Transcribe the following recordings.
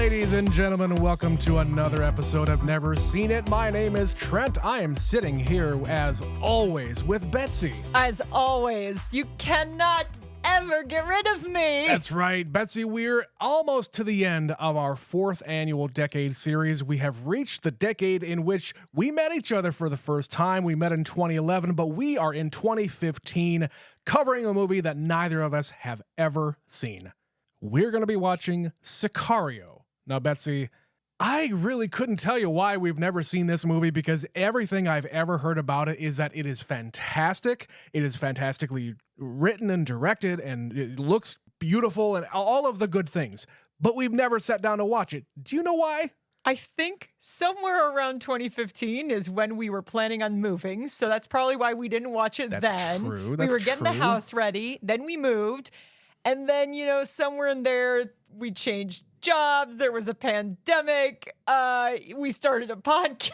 Ladies and gentlemen, welcome to another episode of Never Seen It. My name is Trent. I am sitting here, as always, with Betsy. As always, you cannot ever get rid of me. That's right, Betsy. We're almost to the end of our 4th annual Decade series. We have reached the decade in which we met each other for the first time. We met in 2011, but we are in 2015, covering a movie that neither of us have ever seen. We're going to be watching Sicario. Now, Betsy, I really couldn't tell you why we've never seen this movie, because everything I've ever heard about it is that it is fantastic. It is fantastically written and directed, and it looks beautiful and all of the good things. But we've never sat down to watch it. Do you know why? I think somewhere around 2015 is when we were planning on moving, so that's probably why we didn't watch it then. That's true. We were getting the house ready, then we moved, and then, somewhere in there, we changed jobs, there was a pandemic, we started a podcast.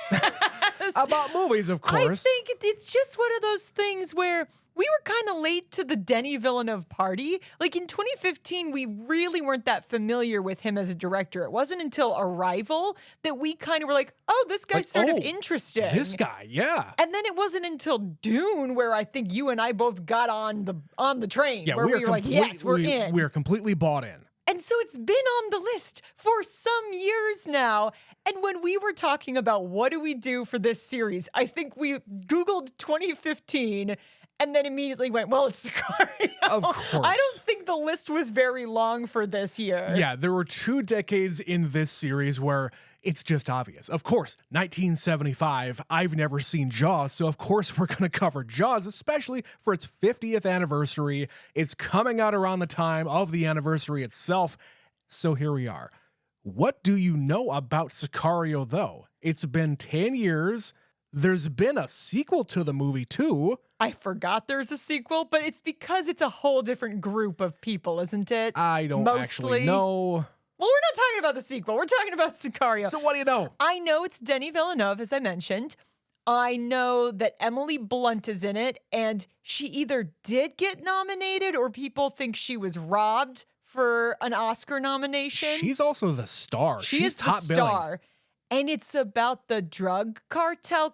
About movies, of course. I think it's just one of those things where we were kind of late to the Denis Villeneuve party. Like in 2015, we really weren't that familiar with him as a director. It wasn't until Arrival that we kind of were like, oh, this guy's sort of interesting. This guy, yeah. And then it wasn't until Dune where I think you and I both got on the train. Yeah, where we were like, yes, we're in. We're completely bought in. And so it's been on the list for some years now. And when we were talking about what do we do for this series, I think we Googled 2015 and then immediately went, well, it's Sicario. Of course. I don't think the list was very long for this year. Yeah, there were 2 decades in this series where it's just obvious. Of course, 1975, I've never seen Jaws, so of course we're going to cover Jaws, especially for its 50th anniversary. It's coming out around the time of the anniversary itself, so here we are. What do you know about Sicario, though? It's been 10 years. There's been a sequel to the movie, too. I forgot there's a sequel, but it's because it's a whole different group of people, isn't it? I don't actually know. Well, we're not talking about the sequel. We're talking about Sicario. So what do you know? I know it's Denis Villeneuve, as I mentioned. I know that Emily Blunt is in it, and she either did get nominated or people think she was robbed for an Oscar nomination. She's also the star. She's top the star. And it's about the drug cartel ?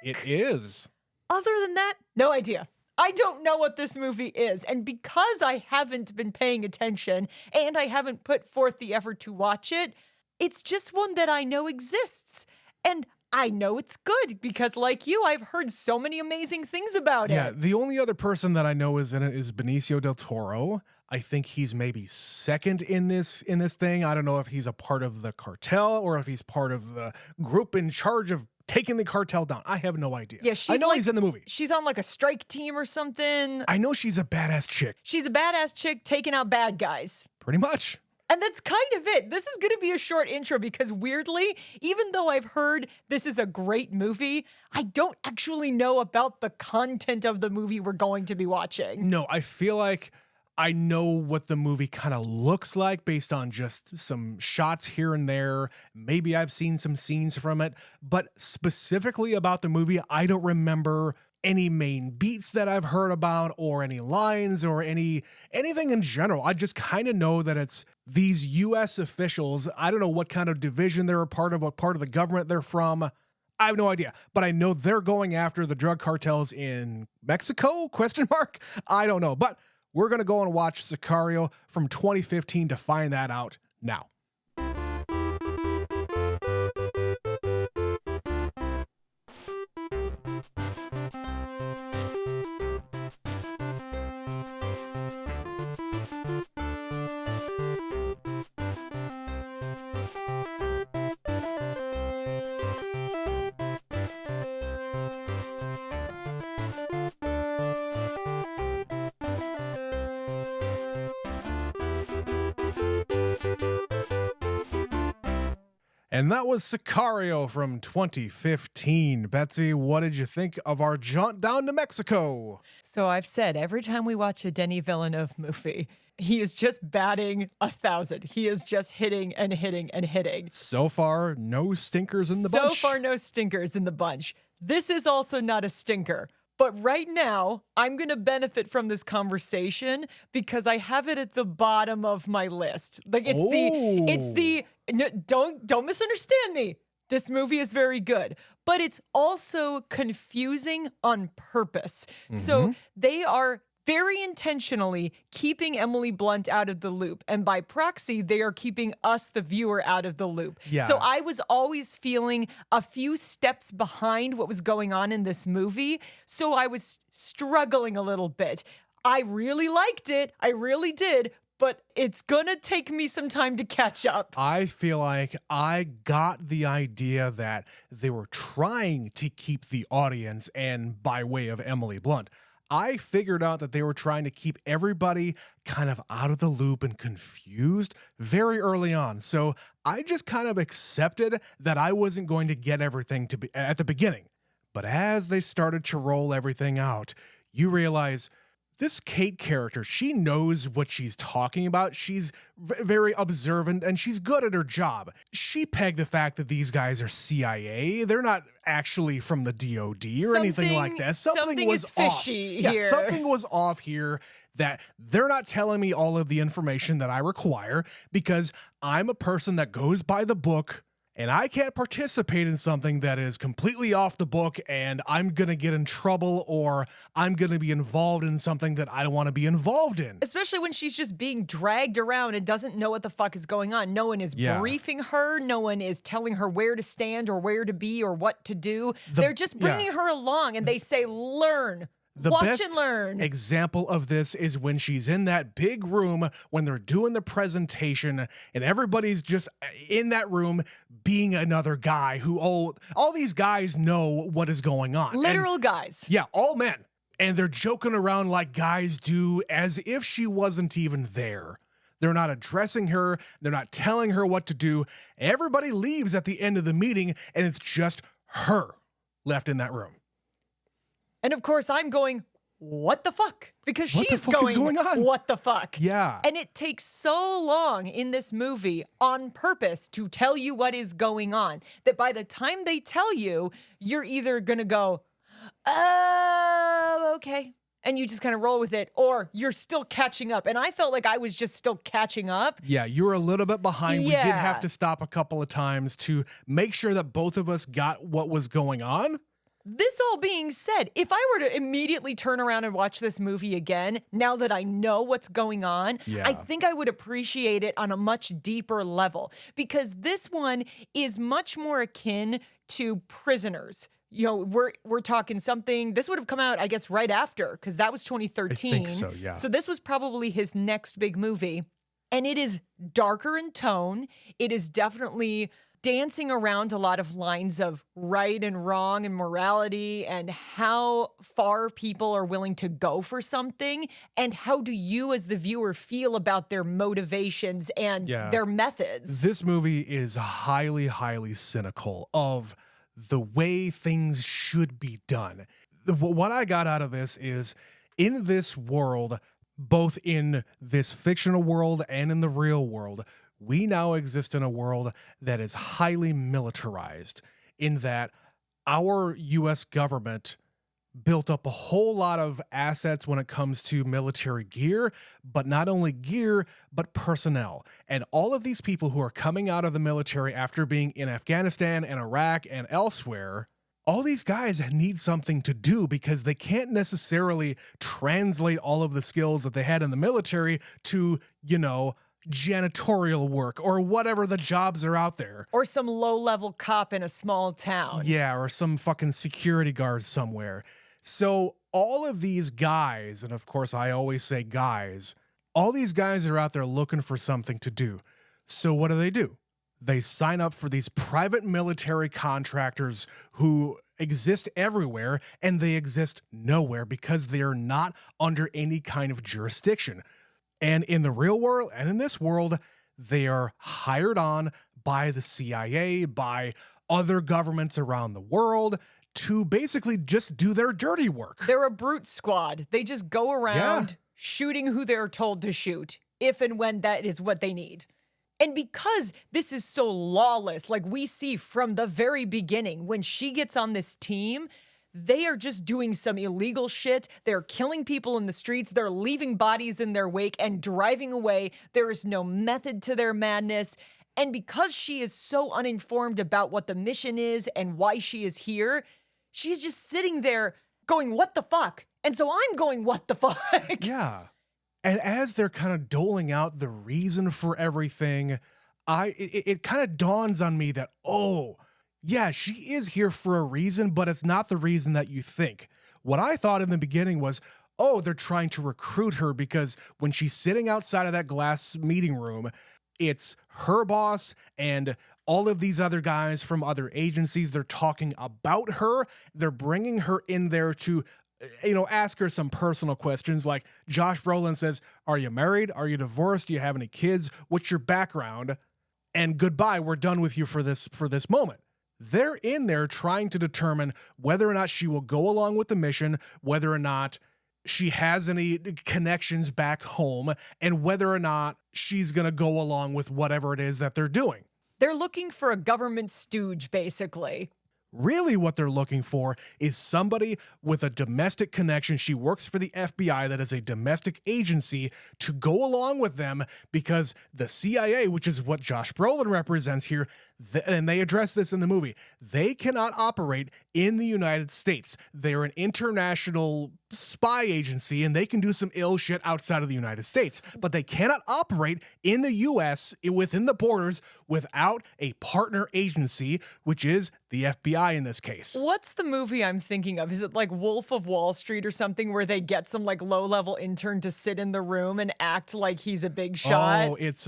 It is. Other than that, no idea. I don't know what this movie is. And because I haven't been paying attention and I haven't put forth the effort to watch it, it's just one that I know exists. And I know it's good because, like you, I've heard so many amazing things about it. Yeah, the only other person that I know is in it is Benicio del Toro. I think he's maybe second in this thing. I don't know if he's a part of the cartel or if he's part of the group in charge of taking the cartel down. I have no idea. Yeah, I know he's in the movie. She's on like a strike team or something. I know she's a badass chick. She's a badass chick taking out bad guys. Pretty much. And that's kind of it. This is going to be a short intro because weirdly, even though I've heard this is a great movie, I don't actually know about the content of the movie we're going to be watching. No, I feel like I know what the movie kind of looks like based on just some shots here and there. Maybe I've seen some scenes from it, but specifically about the movie, I don't remember any main beats that I've heard about or any lines or anything in general. I just kind of know that it's these U.S. officials. I don't know what kind of division they're a part of, what part of the government they're from. I have no idea, but I know they're going after the drug cartels in Mexico? ? I don't know, but we're going to go and watch Sicario from 2015 to find that out now. And that was Sicario from 2015. Betsy, what did you think of our jaunt down to Mexico? So I've said every time we watch a Denis Villeneuve movie, he is just batting 1,000. He is just hitting and hitting and hitting. So far, no stinkers in the bunch. So far, no stinkers in the bunch. This is also not a stinker. But right now, I'm going to benefit from this conversation because I have it at the bottom of my list. Like it's Oh. the no, don't misunderstand me. This movie is very good, but it's also confusing on purpose. So Mhm. they are very intentionally keeping Emily Blunt out of the loop. And by proxy, they are keeping us, the viewer, out of the loop. So Yeah. I was always feeling a few steps behind what was going on in this movie. So I was struggling a little bit. I really liked it. I really did. But it's gonna take me some time to catch up. I feel like I got the idea that they were trying to keep the audience, and by way of Emily Blunt, I figured out that they were trying to keep everybody kind of out of the loop and confused very early on. So I just kind of accepted that I wasn't going to get everything to be at the beginning. But as they started to roll everything out, you realize this Kate character, she knows what she's talking about. She's very observant and she's good at her job. She pegged the fact that these guys are CIA. They're not actually from the DOD or anything like that. Something was is fishy off. here. Yeah, something was off here, that they're not telling me all of the information that I require because I'm a person that goes by the book. And I can't participate in something that is completely off the book and I'm going to get in trouble, or I'm going to be involved in something that I don't want to be involved in. Especially when she's just being dragged around and doesn't know what the fuck is going on. No one is Yeah. briefing her. No one is telling her where to stand or where to be or what to do. They're just bringing her along and they say, learn. The Watch best and learn. example of this is when she's in that big room when they're doing the presentation and everybody's just in that room being another guy who all these guys know what is going on. Literal guys. Yeah, all men. And they're joking around like guys do as if she wasn't even there. They're not addressing her. They're not telling her what to do. Everybody leaves at the end of the meeting and it's just her left in that room. And of course, I'm going, what the fuck? Because What the she's fuck is going on? what the fuck? Yeah. And it takes so long in this movie on purpose to tell you what is going on that by the time they tell you, you're either going to go, oh, okay. And you just kind of roll with it, or you're still catching up. And I felt like I was just still catching up. Yeah, you were a little bit behind. We did Yeah. have to stop a couple of times to make sure that both of us got what was going on. This all being said, if I were to immediately turn around and watch this movie again, now that I know what's going on, Yeah. I think I would appreciate it on a much deeper level, because this one is much more akin to Prisoners. You know, we're talking something, this would have come out, I guess, right after, because that was 2013. I think so, yeah. So this was probably his next big movie. And it is darker in tone. It is definitely dancing around a lot of lines of right and wrong and morality and how far people are willing to go for something, and how do you as the viewer feel about their motivations and Yeah. their methods. This movie is highly, highly cynical of the way things should be done. What I got out of this is, in this world, both in this fictional world and in the real world, we now exist in a world that is highly militarized, in that our US government built up a whole lot of assets when it comes to military gear, but not only gear, but personnel. And all of these people who are coming out of the military after being in Afghanistan and Iraq and elsewhere, all these guys need something to do because they can't necessarily translate all of the skills that they had in the military to, janitorial work or whatever the jobs are out there. Or some low-level cop in a small town. Yeah, or some fucking security guard somewhere. So all of these guys, and of course I always say guys, all these guys are out there looking for something to do. So what do? They sign up for these private military contractors who exist everywhere, and they exist nowhere because they are not under any kind of jurisdiction. And in the real world and in this world, they are hired on by the CIA, by other governments around the world, to basically just do their dirty work. They're a brute squad. They just go around shooting who they're told to shoot, if and when that is what they need. And because this is so lawless, like we see from the very beginning, when she gets on this team, they are just doing some illegal shit. They're killing people in the streets. They're leaving bodies in their wake and driving away. There is no method to their madness. And because she is so uninformed about what the mission is and why she is here, she's just sitting there going, what the fuck? And so I'm going, what the fuck? Yeah. And as they're kind of doling out the reason for everything, it kind of dawns on me that, oh, yeah, she is here for a reason, but it's not the reason that you think. What I thought in the beginning was, oh, they're trying to recruit her because when she's sitting outside of that glass meeting room, it's her boss and all of these other guys from other agencies. They're talking about her. They're bringing her in there to, ask her some personal questions. Like Josh Brolin says, are you married? Are you divorced? Do you have any kids? What's your background? And goodbye, we're done with you for this moment. They're in there trying to determine whether or not she will go along with the mission, whether or not she has any connections back home, and whether or not she's going to go along with whatever it is that they're doing. They're looking for a government stooge, basically. Really what they're looking for is somebody with a domestic connection. She works for the FBI, that is a domestic agency, to go along with them because the CIA, which is what Josh Brolin represents here, and they address this in the movie, they cannot operate in the United States. They're an international spy agency and they can do some ill shit outside of the United States, but they cannot operate in the US within the borders without a partner agency, which is the FBI in this case. What's the movie I'm thinking of? Is it like Wolf of Wall Street or something where they get some like low-level intern to sit in the room and act like he's a big shot? Oh, it's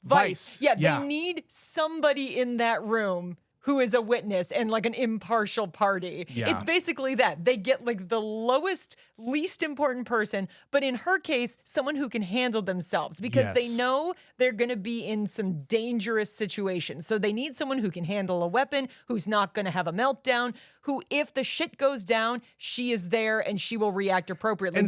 Vice. Yeah, they need somebody in that room who is a witness and like an impartial party. Yeah. It's basically that. They get like the lowest, least important person, but in her case, someone who can handle themselves because they know they're going to be in some dangerous situations. So they need someone who can handle a weapon, who's not going to have a meltdown, who, if the shit goes down, she is there and she will react appropriately.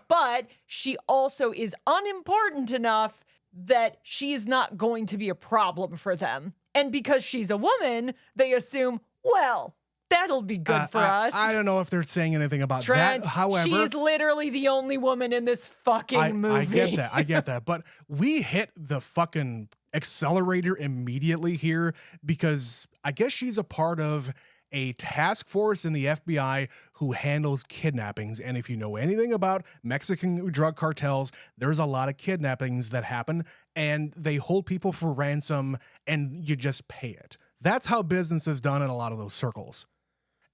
But she also is unimportant enough that she's not going to be a problem for them. And because she's a woman, they assume, well, that'll be good for us. I don't know if they're saying anything about Trent, that. However, she's literally the only woman in this fucking movie. I get that. But we hit the fucking accelerator immediately here because I guess she's a part of a task force in the FBI who handles kidnappings. And if you know anything about Mexican drug cartels, there's a lot of kidnappings that happen and they hold people for ransom and you just pay it. That's how business is done in a lot of those circles.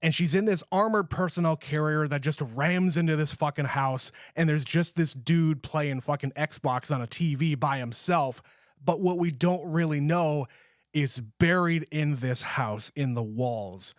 And she's in this armored personnel carrier that just rams into this fucking house and there's just this dude playing fucking Xbox on a TV by himself. But what we don't really know is buried in this house in the walls.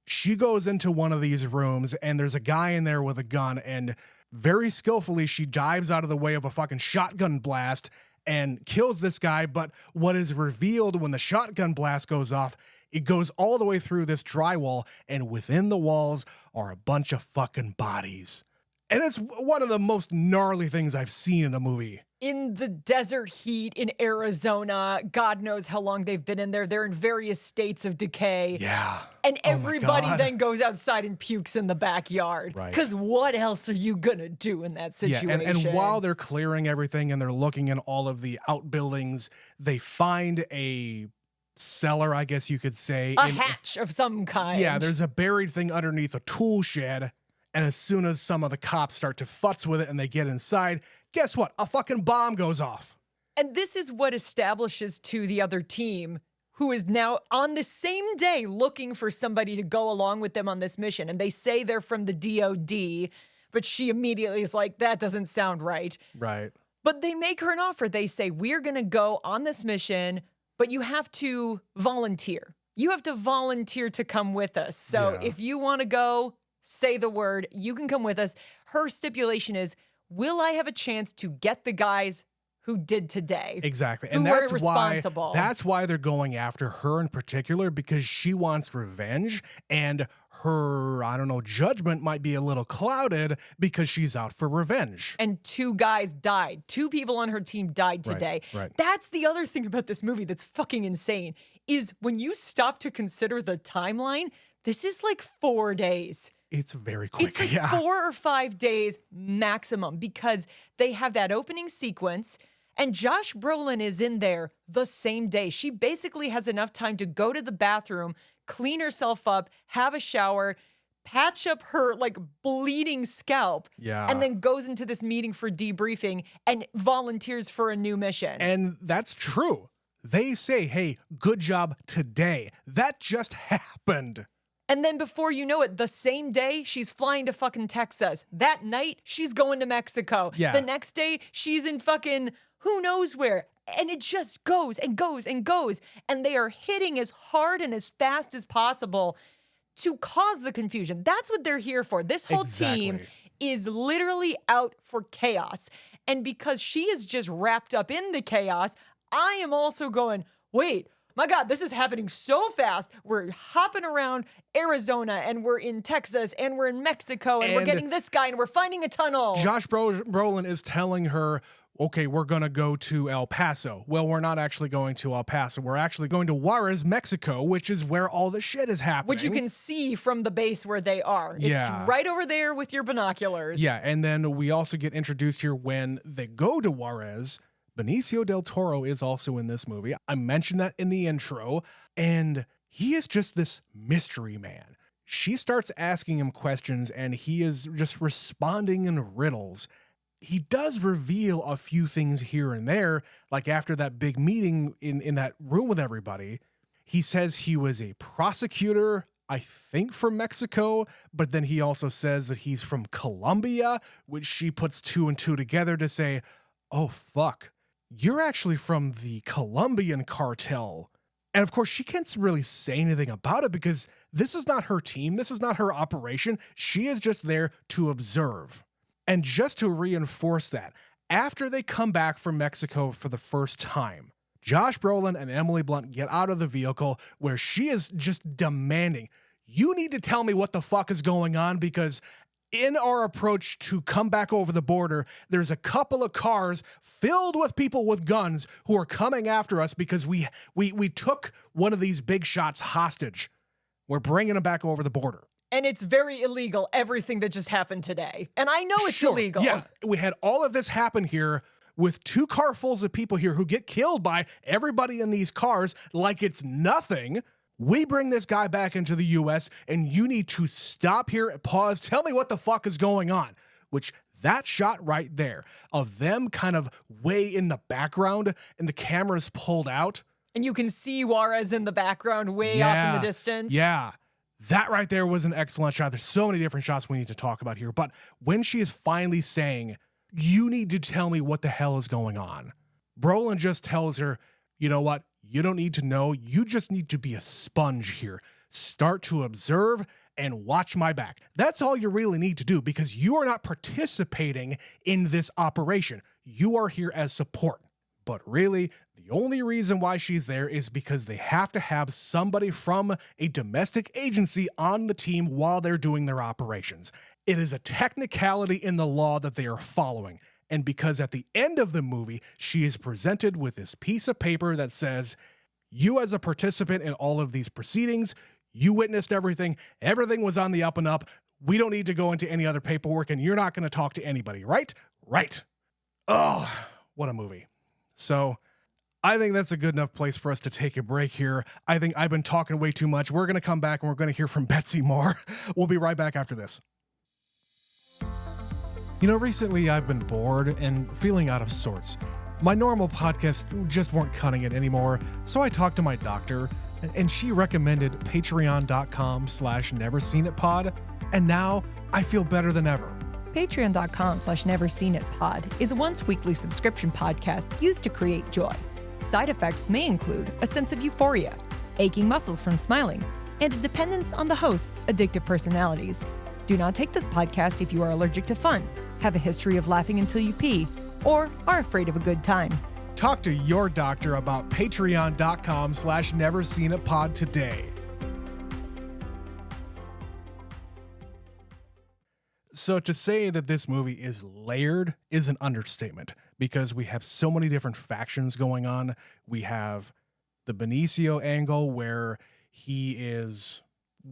She goes into one of these rooms and there's a guy in there with a gun and very skillfully she dives out of the way of a fucking shotgun blast and kills this guy. But what is revealed when the shotgun blast goes off, it goes all the way through this drywall and within the walls are a bunch of fucking bodies. And it's one of the most gnarly things I've seen in a movie. In the desert heat in Arizona, God knows how long they've been in there. They're in various states of decay. Yeah. And everybody then goes outside and pukes in the backyard. Right. Because what else are you going to do in that situation? Yeah, and while they're clearing everything and they're looking in all of the outbuildings, they find a cellar, I guess you could say. A hatch of some kind. Yeah, there's a buried thing underneath a tool shed. And as soon as some of the cops start to futz with it and they get inside, guess what? A fucking bomb goes off. And this is what establishes to the other team, who is now on the same day looking for somebody to go along with them on this mission. And they say they're from the DOD, but she immediately is like, that doesn't sound right. Right. But they make her an offer. They say, we're going to go on this mission, but you have to volunteer. You have to volunteer to come with us. So if you want to go, say the word, you can come with us. Her stipulation is, will I have a chance to get the guys who did today? Exactly. Who And were that's responsible. that's why they're going after her in particular, because she wants revenge and her, I don't know, judgment might be a little clouded because she's out for revenge. And 2 guys died. 2 people on her team died today. Right. That's the other thing about this movie that's fucking insane, is when you stop to consider the timeline, This is like 4 days. It's very quick. It's like Yeah. 4 or 5 days maximum because they have that opening sequence and Josh Brolin is in there the same day. She basically has enough time to go to the bathroom, clean herself up, have a shower, patch up her like bleeding scalp, Yeah. and then goes into this meeting for debriefing and volunteers for a new mission. And that's true. They say, hey, good job today. That just happened. And then before you know it, the same day, she's flying to fucking Texas. That night, she's going to Mexico. Yeah. The next day, she's in fucking who knows where. And it just goes and goes and goes. And they are hitting as hard and as fast as possible to cause the confusion. That's what they're here for. This whole team Exactly. is literally out for chaos. And because she is just wrapped up in the chaos, I am also going, wait, my God, this is happening so fast. We're hopping around Arizona and we're in Texas and we're in Mexico and we're And getting this guy and we're finding a tunnel. Josh Brolin is telling her, okay, we're going to go to El Paso. Well, we're not actually going to El Paso. We're actually going to Juarez, Mexico, which is where all the shit is happening. Which you can see from the base where they are. Yeah. It's right over there with your binoculars. Yeah, and then we also get introduced here when they go to Juarez. Benicio del Toro is also in this movie. I mentioned that in the intro, and he is just this mystery man. She starts asking him questions, and he is just responding in riddles. He does reveal a few things here and there, like after that big meeting in that room with everybody. He says he was a prosecutor, I think from Mexico, but then he also says that he's from Colombia, which she puts 2 and 2 together to say, oh, fuck. You're actually from the Colombian cartel. And of course, she can't really say anything about it because this is not her team. This is not her operation. She is just there to observe. And just to reinforce that, after they come back from Mexico for the first time, Josh Brolin and Emily Blunt get out of the vehicle where she is just demanding, you need to tell me what the fuck is going on because in our approach to come back over the border, there's a couple of cars filled with people with guns who are coming after us because we took one of these big shots hostage. We're bringing him back over the border. And it's very illegal, everything that just happened today. And I know it's illegal. Yeah, we had all of this happen here with 2 carfuls of people here who get killed by everybody in these cars like it's nothing. We bring this guy back into the U.S. and you need to stop here, pause, tell me what the fuck is going on. Which that shot right there of them kind of way in the background and the camera's pulled out. And you can see Juarez in the background way off in the distance. Yeah. That right there was an excellent shot. There's so many different shots we need to talk about here. But when she is finally saying, you need to tell me what the hell is going on, Brolin just tells her, you know what? You don't need to know. You just need to be a sponge here. Start to observe and watch my back. That's all you really need to do because you are not participating in this operation. You are here as support. But really, the only reason why she's there is because they have to have somebody from a domestic agency on the team while they're doing their operations. It is a technicality in the law that they are following. And because at the end of the movie, she is presented with this piece of paper that says, you as a participant in all of these proceedings, you witnessed everything. Everything was on the up and up. We don't need to go into any other paperwork and you're not going to talk to anybody, right? Right. Oh, what a movie. So I think that's a good enough place for us to take a break here. I think I've been talking way too much. We're going to come back and we're going to hear from Betsy more. We'll be right back after this. You know, recently I've been bored and feeling out of sorts. My normal podcasts just weren't cutting it anymore, so I talked to my doctor, and she recommended patreon.com/neverseenitpod, and now I feel better than ever. Patreon.com/neverseenitpod is a once-weekly subscription podcast used to create joy. Side effects may include a sense of euphoria, aching muscles from smiling, and a dependence on the host's addictive personalities. Do not take this podcast if you are allergic to fun, have a history of laughing until you pee, or are afraid of a good time. Talk to your doctor about patreon.com/neverseenitpod today. So to say that this movie is layered is an understatement because we have so many different factions going on. We have the Benicio angle where he is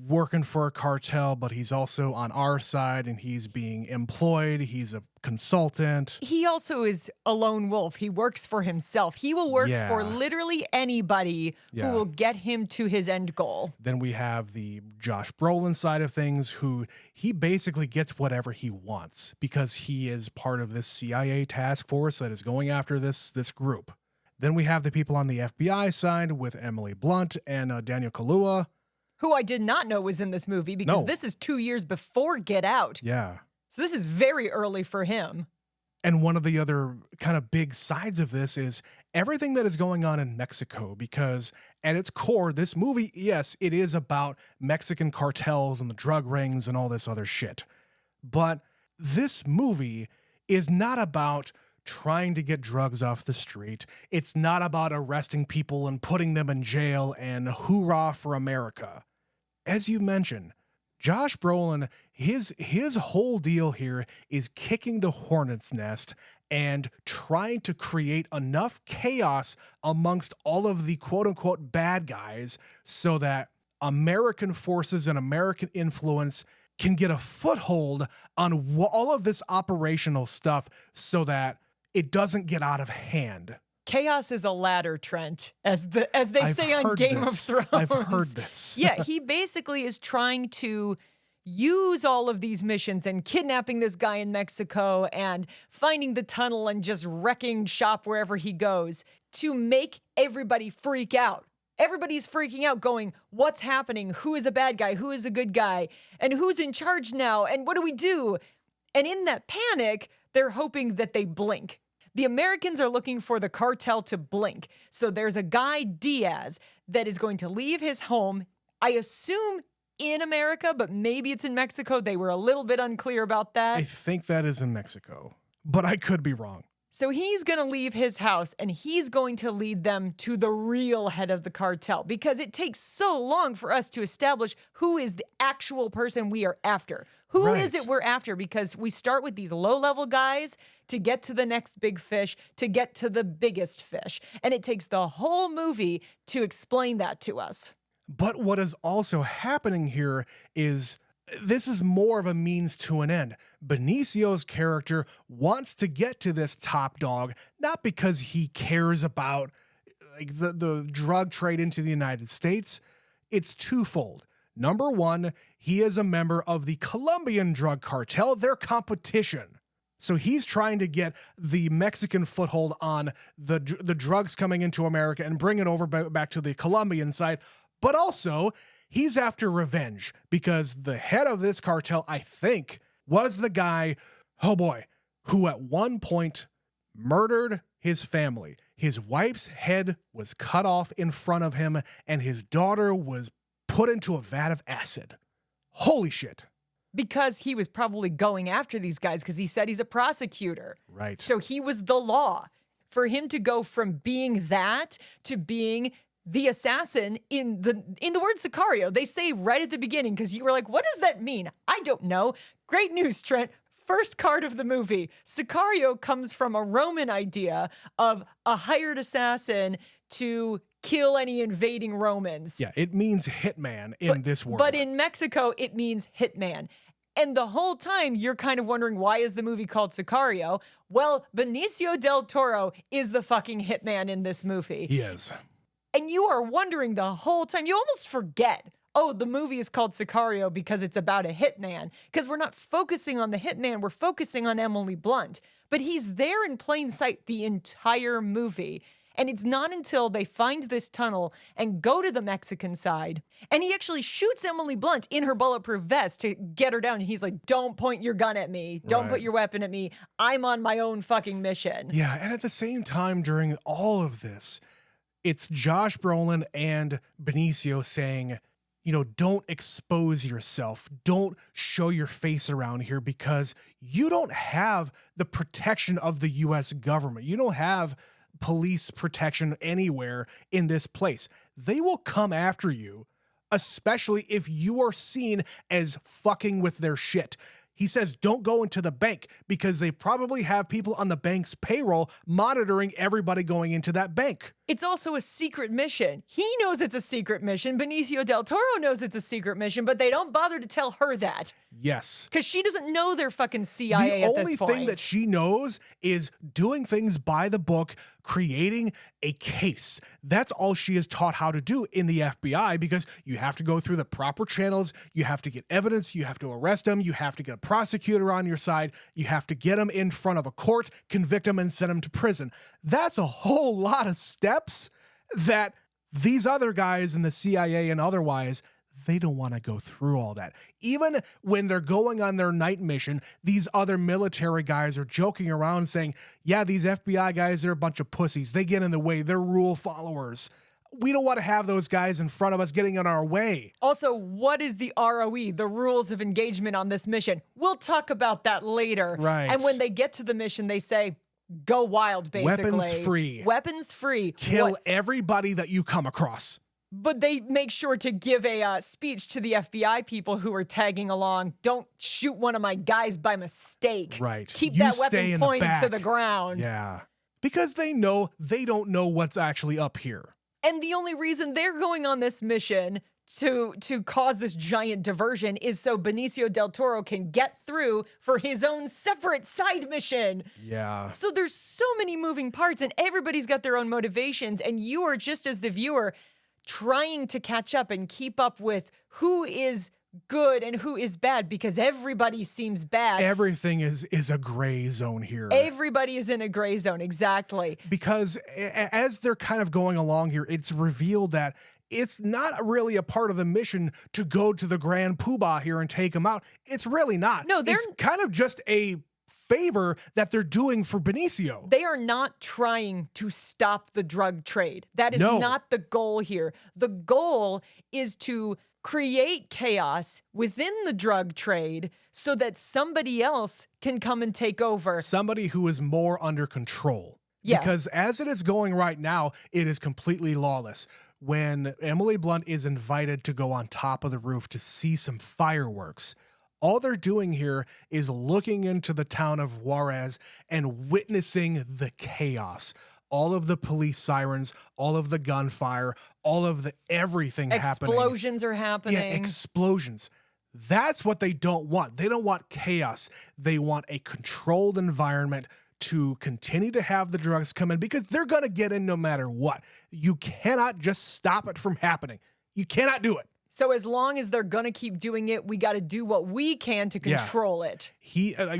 working for a cartel, but he's also on our side and he's being employed. He's a consultant. He also is a lone wolf. He works for himself. He will work for Yeah. literally anybody Yeah. who will get him to his end goal. Then we have the Josh Brolin side of things, who he basically gets whatever he wants because he is part of this CIA task force that is going after this group. Then we have the people on the FBI side with Emily Blunt and Daniel Kaluuya. Who I did not know was in this movie because No. this is 2 years before Get Out. Yeah. So this is very early for him. And one of the other kind of big sides of this is everything that is going on in Mexico, because at its core, this movie, yes, it is about Mexican cartels and the drug rings and all this other shit. But this movie is not about trying to get drugs off the street. It's not about arresting people and putting them in jail and hoorah for America. As you mentioned, Josh Brolin, his whole deal here is kicking the hornet's nest and trying to create enough chaos amongst all of the quote-unquote bad guys so that American forces and American influence can get a foothold on all of this operational stuff so that it doesn't get out of hand. Chaos is a ladder, Trent, as they say on Game of Thrones. I've heard this. Yeah, he basically is trying to use all of these missions and kidnapping this guy in Mexico and finding the tunnel and just wrecking shop wherever he goes to make everybody freak out. Everybody's freaking out going, what's happening? Who is a bad guy? Who is a good guy? And who's in charge now? And what do we do? And in that panic, they're hoping that they blink. The Americans are looking for the cartel to blink. So there's a guy, Diaz, that is going to leave his home, I assume in America, but maybe it's in Mexico. They were a little bit unclear about that. I think that is in Mexico, but I could be wrong. So he's going to leave his house and he's going to lead them to the real head of the cartel because it takes so long for us to establish who is the actual person we are after. Who is it we're after? Because we start with these low-level guys to get to the next big fish, to get to the biggest fish. And it takes the whole movie to explain that to us. But what is also happening here is this is more of a means to an end. Benicio's character wants to get to this top dog, not because he cares about like the drug trade into the United States. It's twofold. Number one, he is a member of the Colombian drug cartel, their competition. So he's trying to get the Mexican foothold on the drugs coming into America and bring it over back to the Colombian side. But also, he's after revenge because the head of this cartel, I think, was the guy, oh boy, who at one point murdered his family. His wife's head was cut off in front of him and his daughter was put into a vat of acid. Holy shit. Because he was probably going after these guys because he said he's a prosecutor. Right. So he was the law. For him to go from being that to being the assassin in the word Sicario, they say right at the beginning, because you were like, what does that mean? I don't know. Great news, Trent. First card of the movie. Sicario comes from a Roman idea of a hired assassin to kill any invading Romans. Yeah, it means hitman in this world. But in Mexico, it means hitman. And the whole time, you're kind of wondering, why is the movie called Sicario? Well, Benicio del Toro is the fucking hitman in this movie. He is. And you are wondering the whole time, you almost forget, oh, the movie is called Sicario because it's about a hitman. Because we're not focusing on the hitman, we're focusing on Emily Blunt. But he's there in plain sight the entire movie. And it's not until they find this tunnel and go to the Mexican side, and he actually shoots Emily Blunt in her bulletproof vest to get her down. And he's like, don't point your gun at me. Don't put your weapon at me. I'm on my own fucking mission. Yeah, and at the same time, during all of this, it's Josh Brolin and Benicio saying, you know, don't expose yourself. Don't show your face around here because you don't have the protection of the U.S. government. You don't have police protection anywhere in this place. They will come after you, especially if you are seen as fucking with their shit. He says, don't go into the bank because they probably have people on the bank's payroll monitoring everybody going into that bank. It's also a secret mission. He knows it's a secret mission. Benicio del Toro knows it's a secret mission, but they don't bother to tell her that. Yes. Because she doesn't know they're fucking CIA The at this only point. thing that she knows is doing things by the book, creating a case. That's all she is taught how to do in the FBI, because you have to go through the proper channels. You have to get evidence. You have to arrest them. You have to get a prosecutor on your side. You have to get them in front of a court, convict them, and send them to prison. That's a whole lot of steps that these other guys in the CIA and otherwise, they don't want to go through all that. Even when they're going on their night mission, these other military guys are joking around saying, yeah, these FBI guys, they're a bunch of pussies. They get in the way. They're rule followers. We don't want to have those guys in front of us getting in our way. Also, what is the ROE, the rules of engagement on this mission? We'll talk about that later. Right. And when they get to the mission, they say, go wild, basically. Weapons free. Weapons free. Kill everybody that you come across. But they make sure to give a speech to the FBI people who are tagging along. Don't shoot one of my guys by mistake. Right. Keep You that stay weapon in the pointed to back. the ground. Yeah. Because they don't know what's actually up here. And the only reason they're going on this mission to cause this giant diversion is so Benicio del Toro can get through for his own separate side mission. Yeah. So there's so many moving parts and everybody's got their own motivations, and you are just as the viewer trying to catch up and keep up with who is good and who is bad, because everybody seems bad. Everything is a gray zone here. Everybody is in a gray zone, exactly. Because as they're kind of going along here, it's revealed that it's not really a part of the mission to go to the Grand Poobah here and take him out. It's really not. No, it's kind of just a favor that they're doing for Benicio. They are not trying to stop the drug trade. That is not the goal here. The goal is to create chaos within the drug trade so that somebody else can come and take over. Somebody who is more under control. Yeah. Because as it is going right now, it is completely lawless. When Emily Blunt is invited to go on top of the roof to see some fireworks, all they're doing here is looking into the town of Juarez and witnessing the chaos. All of the police sirens, all of the gunfire, all of the everything happening. Explosions are happening. Yeah, explosions. That's what they don't want. They don't want chaos. They want a controlled environment to continue to have the drugs come in, because they're going to get in no matter what. You cannot just stop it from happening. You cannot do it. So as long as they're going to keep doing it, we got to do what we can to control it.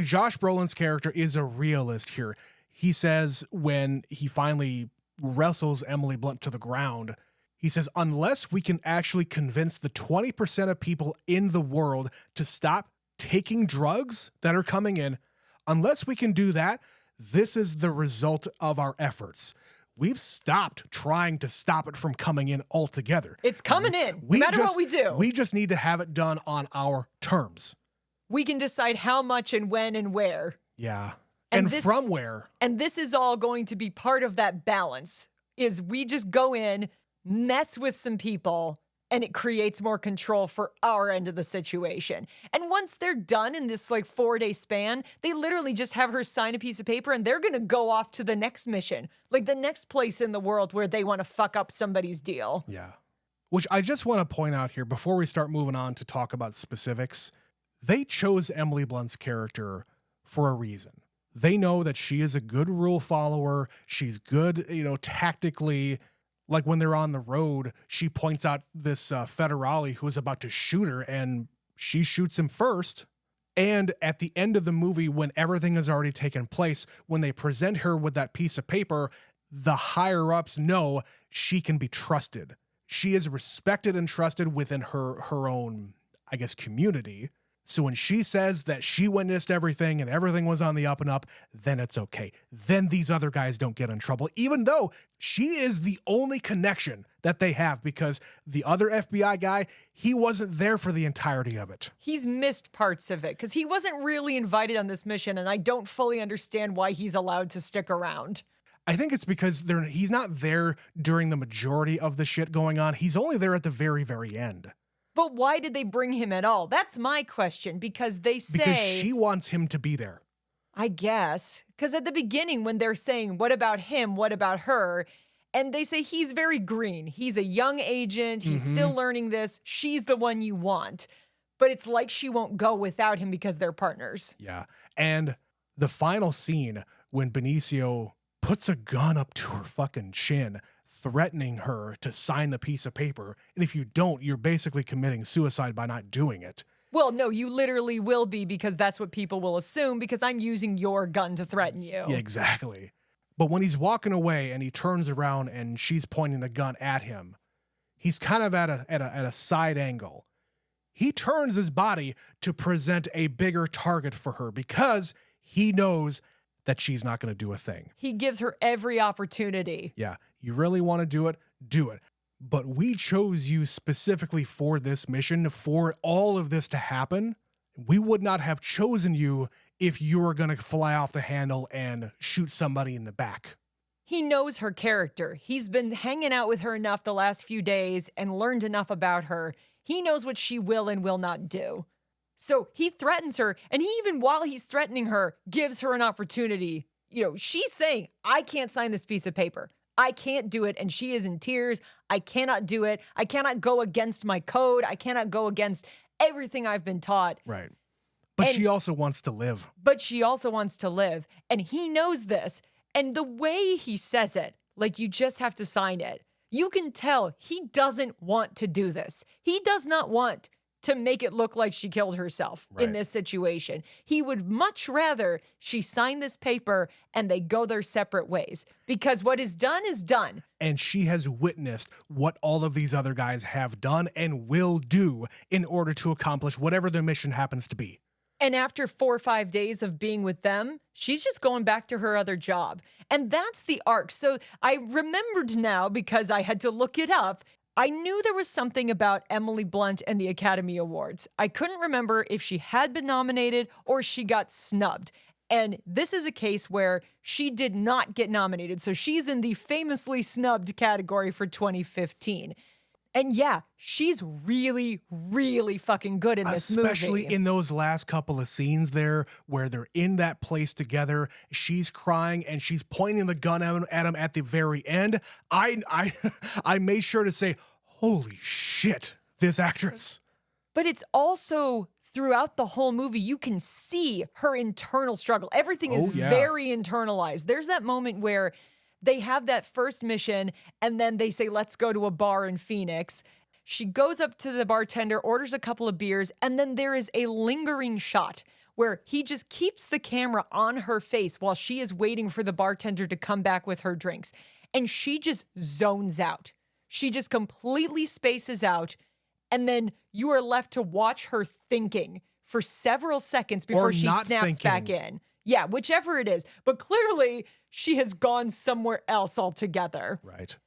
Josh Brolin's character is a realist here. He says when he finally wrestles Emily Blunt to the ground, he says, unless we can actually convince the 20% of people in the world to stop taking drugs that are coming in, unless we can do that, this is the result of our efforts. We've stopped trying to stop it from coming in altogether. It's coming in, no matter what we do. We just need to have it done on our terms. We can decide how much and when and where. Yeah. And from where. And this is all going to be part of that balance, is we just go in, mess with some people, and it creates more control for our end of the situation. And once they're done in this 4-day span, they literally just have her sign a piece of paper and they're going to go off to the next mission, like the next place in the world where they want to fuck up somebody's deal. Yeah. Which I just want to point out here before we start moving on to talk about specifics. They chose Emily Blunt's character for a reason. They know that she is a good rule follower. She's good, tactically. Like when they're on the road, she points out this federale who is about to shoot her, and she shoots him first. And at the end of the movie, when everything has already taken place, when they present her with that piece of paper, the higher-ups know she can be trusted. She is respected and trusted within her own, I guess, community. So when she says that she witnessed everything and everything was on the up and up, then it's okay. Then these other guys don't get in trouble, even though she is the only connection that they have, because the other FBI guy, he wasn't there for the entirety of it. He's missed parts of it because he wasn't really invited on this mission, and I don't fully understand why he's allowed to stick around. I think it's because he's not there during the majority of the shit going on. He's only there at the very, very end. But why did they bring him at all? That's my question, because they say... Because she wants him to be there. I guess. Because at the beginning, when they're saying, what about him? What about her? And they say he's very green. He's a young agent. He's still learning this. She's the one you want. But it's like she won't go without him because they're partners. Yeah. And the final scene when Benicio puts a gun up to her fucking chin, threatening her to sign the piece of paper. And if you don't, you're basically committing suicide by not doing it. Well, no, you literally will be, because that's what people will assume, because I'm using your gun to threaten you. Yeah, exactly. But when he's walking away and he turns around and she's pointing the gun at him, he's kind of at a side angle. He turns his body to present a bigger target for her because he knows that she's not going to do a thing. He gives her every opportunity. Yeah, you really want to do it? Do it. But we chose you specifically for this mission, for all of this to happen. We would not have chosen you if you were going to fly off the handle and shoot somebody in the back. He knows her character. He's been hanging out with her enough the last few days and learned enough about her. He knows what she will and will not do. So he threatens her, and he, even while he's threatening her, gives her an opportunity. You know, she's saying, I can't sign this piece of paper. I can't do it. And she is in tears. I cannot do it. I cannot go against my code. I cannot go against everything I've been taught. Right. But she also wants to live. But she also wants to live. And he knows this. And the way he says it, like, you just have to sign it, you can tell he doesn't want to do this. He does not want to make it look like she killed herself in this situation. He would much rather she sign this paper and they go their separate ways, because what is done is done. And she has witnessed what all of these other guys have done and will do in order to accomplish whatever their mission happens to be. And after 4 or 5 days of being with them, she's just going back to her other job. And that's the arc. So I remembered now, because I had to look it up. I knew there was something about Emily Blunt and the Academy Awards. I couldn't remember if she had been nominated or she got snubbed. And this is a case where she did not get nominated. So she's in the famously snubbed category for 2015. And yeah, she's really, really fucking good in this movie. Especially in those last couple of scenes there where they're in that place together. She's crying and she's pointing the gun at him at the very end. I made sure to say, holy shit, this actress. But it's also throughout the whole movie, you can see her internal struggle. Everything is very internalized. There's that moment where they have that first mission, and then they say, let's go to a bar in Phoenix. She goes up to the bartender, orders a couple of beers, and then there is a lingering shot where he just keeps the camera on her face while she is waiting for the bartender to come back with her drinks. And she just zones out. She just completely spaces out, and then you are left to watch her thinking for several seconds before she snaps back in. Yeah, whichever it is. But clearly, she has gone somewhere else altogether. Right.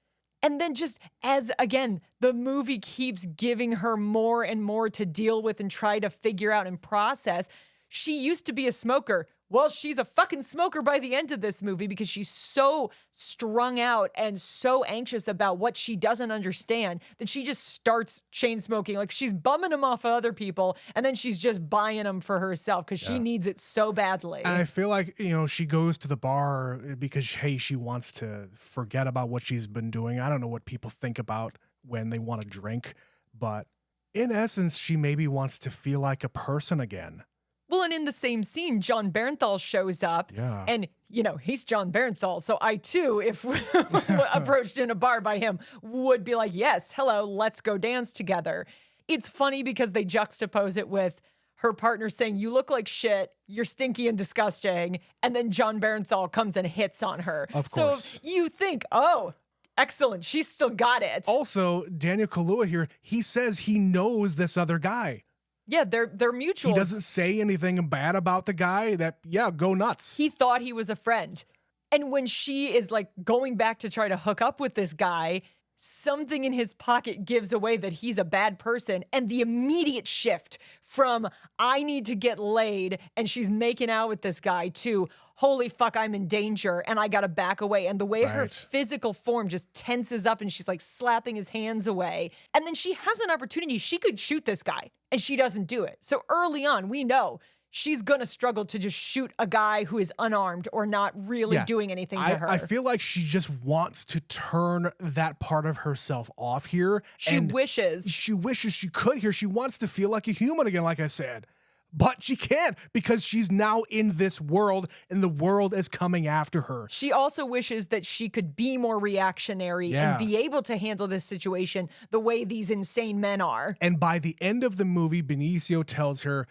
And then just as, again, the movie keeps giving her more and more to deal with and try to figure out and process. She used to be a smoker. Well, she's a fucking smoker by the end of this movie, because she's so strung out and so anxious about what she doesn't understand that she just starts chain smoking. Like, she's bumming them off of other people, and then she's just buying them for herself because she needs it so badly. And I feel like, she goes to the bar because, hey, she wants to forget about what she's been doing. I don't know what people think about when they want to drink, but in essence, she maybe wants to feel like a person again. Well, and in the same scene, John Bernthal shows up, and, he's John Bernthal. So I, too, if approached in a bar by him, would be like, yes, hello, let's go dance together. It's funny because they juxtapose it with her partner saying, you look like shit, you're stinky and disgusting, and then John Bernthal comes and hits on her. Of course. So you think, oh, excellent, she's still got it. Also, Daniel Kaluuya here, he says he knows this other guy. Yeah, they're mutuals. He doesn't say anything bad about the guy. Go nuts. He thought he was a friend. And when she is like going back to try to hook up with this guy, something in his pocket gives away that he's a bad person. And the immediate shift from I need to get laid and she's making out with this guy to holy fuck, I'm in danger and I gotta back away. And the way her Right. physical form just tenses up and she's like slapping his hands away. And then she has an opportunity. She could shoot this guy and she doesn't do it. So early on, we know she's gonna struggle to just shoot a guy who is unarmed or not really doing anything to her. I feel like she just wants to turn that part of herself off here. She and wishes. She wishes she could here. She wants to feel like a human again, like I said. But she can't because she's now in this world and the world is coming after her. She also wishes that she could be more reactionary and be able to handle this situation the way these insane men are. And by the end of the movie, Benicio tells her,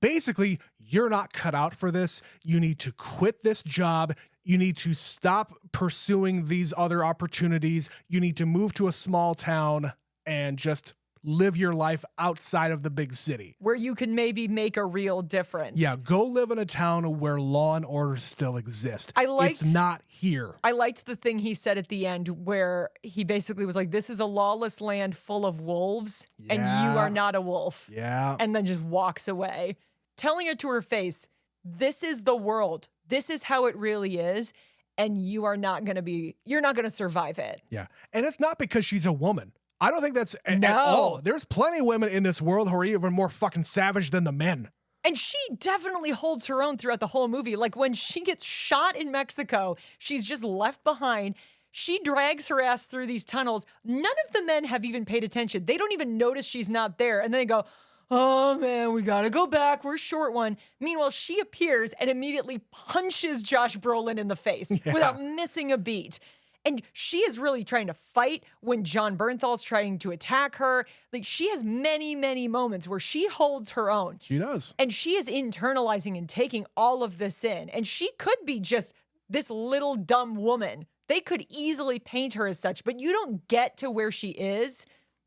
basically, you're not cut out for this. You need to quit this job. You need to stop pursuing these other opportunities. You need to move to a small town and just live your life outside of the big city. Where you can maybe make a real difference. Yeah, go live in a town where law and order still exist. It's not here. I liked the thing he said at the end where he basically was like, this is a lawless land full of wolves and you are not a wolf. Yeah. And then just walks away, telling her to her face, this is the world. This is how it really is. And you're not going to survive it. Yeah. And it's not because she's a woman. I don't think that's at all. There's plenty of women in this world who are even more fucking savage than the men. And she definitely holds her own throughout the whole movie. Like when she gets shot in Mexico, she's just left behind. She drags her ass through these tunnels. None of the men have even paid attention. They don't even notice she's not there. And then they go, oh man, we gotta go back. We're short one. Meanwhile, she appears and immediately punches Josh Brolin in the face without missing a beat. And she is really trying to fight when John Bernthal's trying to attack her. Like she has many, many moments where she holds her own. She does. And she is internalizing and taking all of this in. And she could be just this little dumb woman. They could easily paint her as such, but you don't get to where she is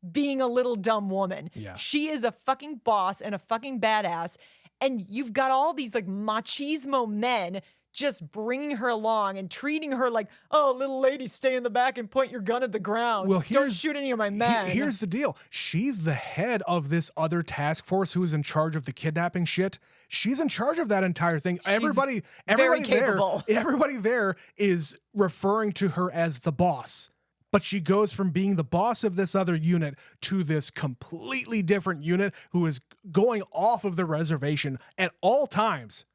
being a little dumb woman. Yeah. She is a fucking boss and a fucking badass. And you've got all these like machismo men just bringing her along and treating her like, oh, little lady, stay in the back and point your gun at the ground. Well, don't shoot any of my men. Here's the deal. She's the head of this other task force who is in charge of the kidnapping shit. She's in charge of that entire thing. Everybody very capable. Everybody there is referring to her as the boss. But she goes from being the boss of this other unit to this completely different unit who is going off of the reservation at all times.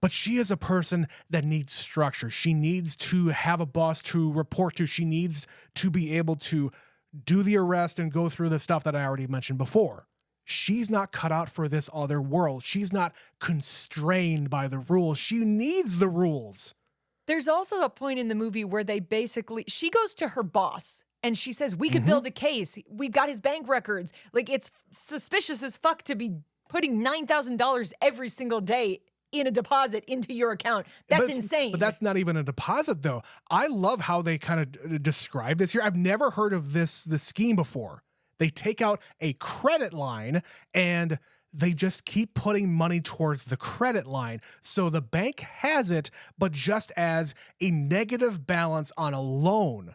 But she is a person that needs structure. She needs to have a boss to report to. She needs to be able to do the arrest and go through the stuff that I already mentioned before. She's not cut out for this other world. She's not constrained by the rules. She needs the rules. There's also a point in the movie where she goes to her boss and she says, we could build a case. We've got his bank records. Like it's suspicious as fuck to be putting $9,000 every single day in a deposit into your account. That's insane. But that's not even a deposit, though. I love how they kind of describe this here. I've never heard of this scheme before. They take out a credit line and they just keep putting money towards the credit line. So the bank has it, but just as a negative balance on a loan.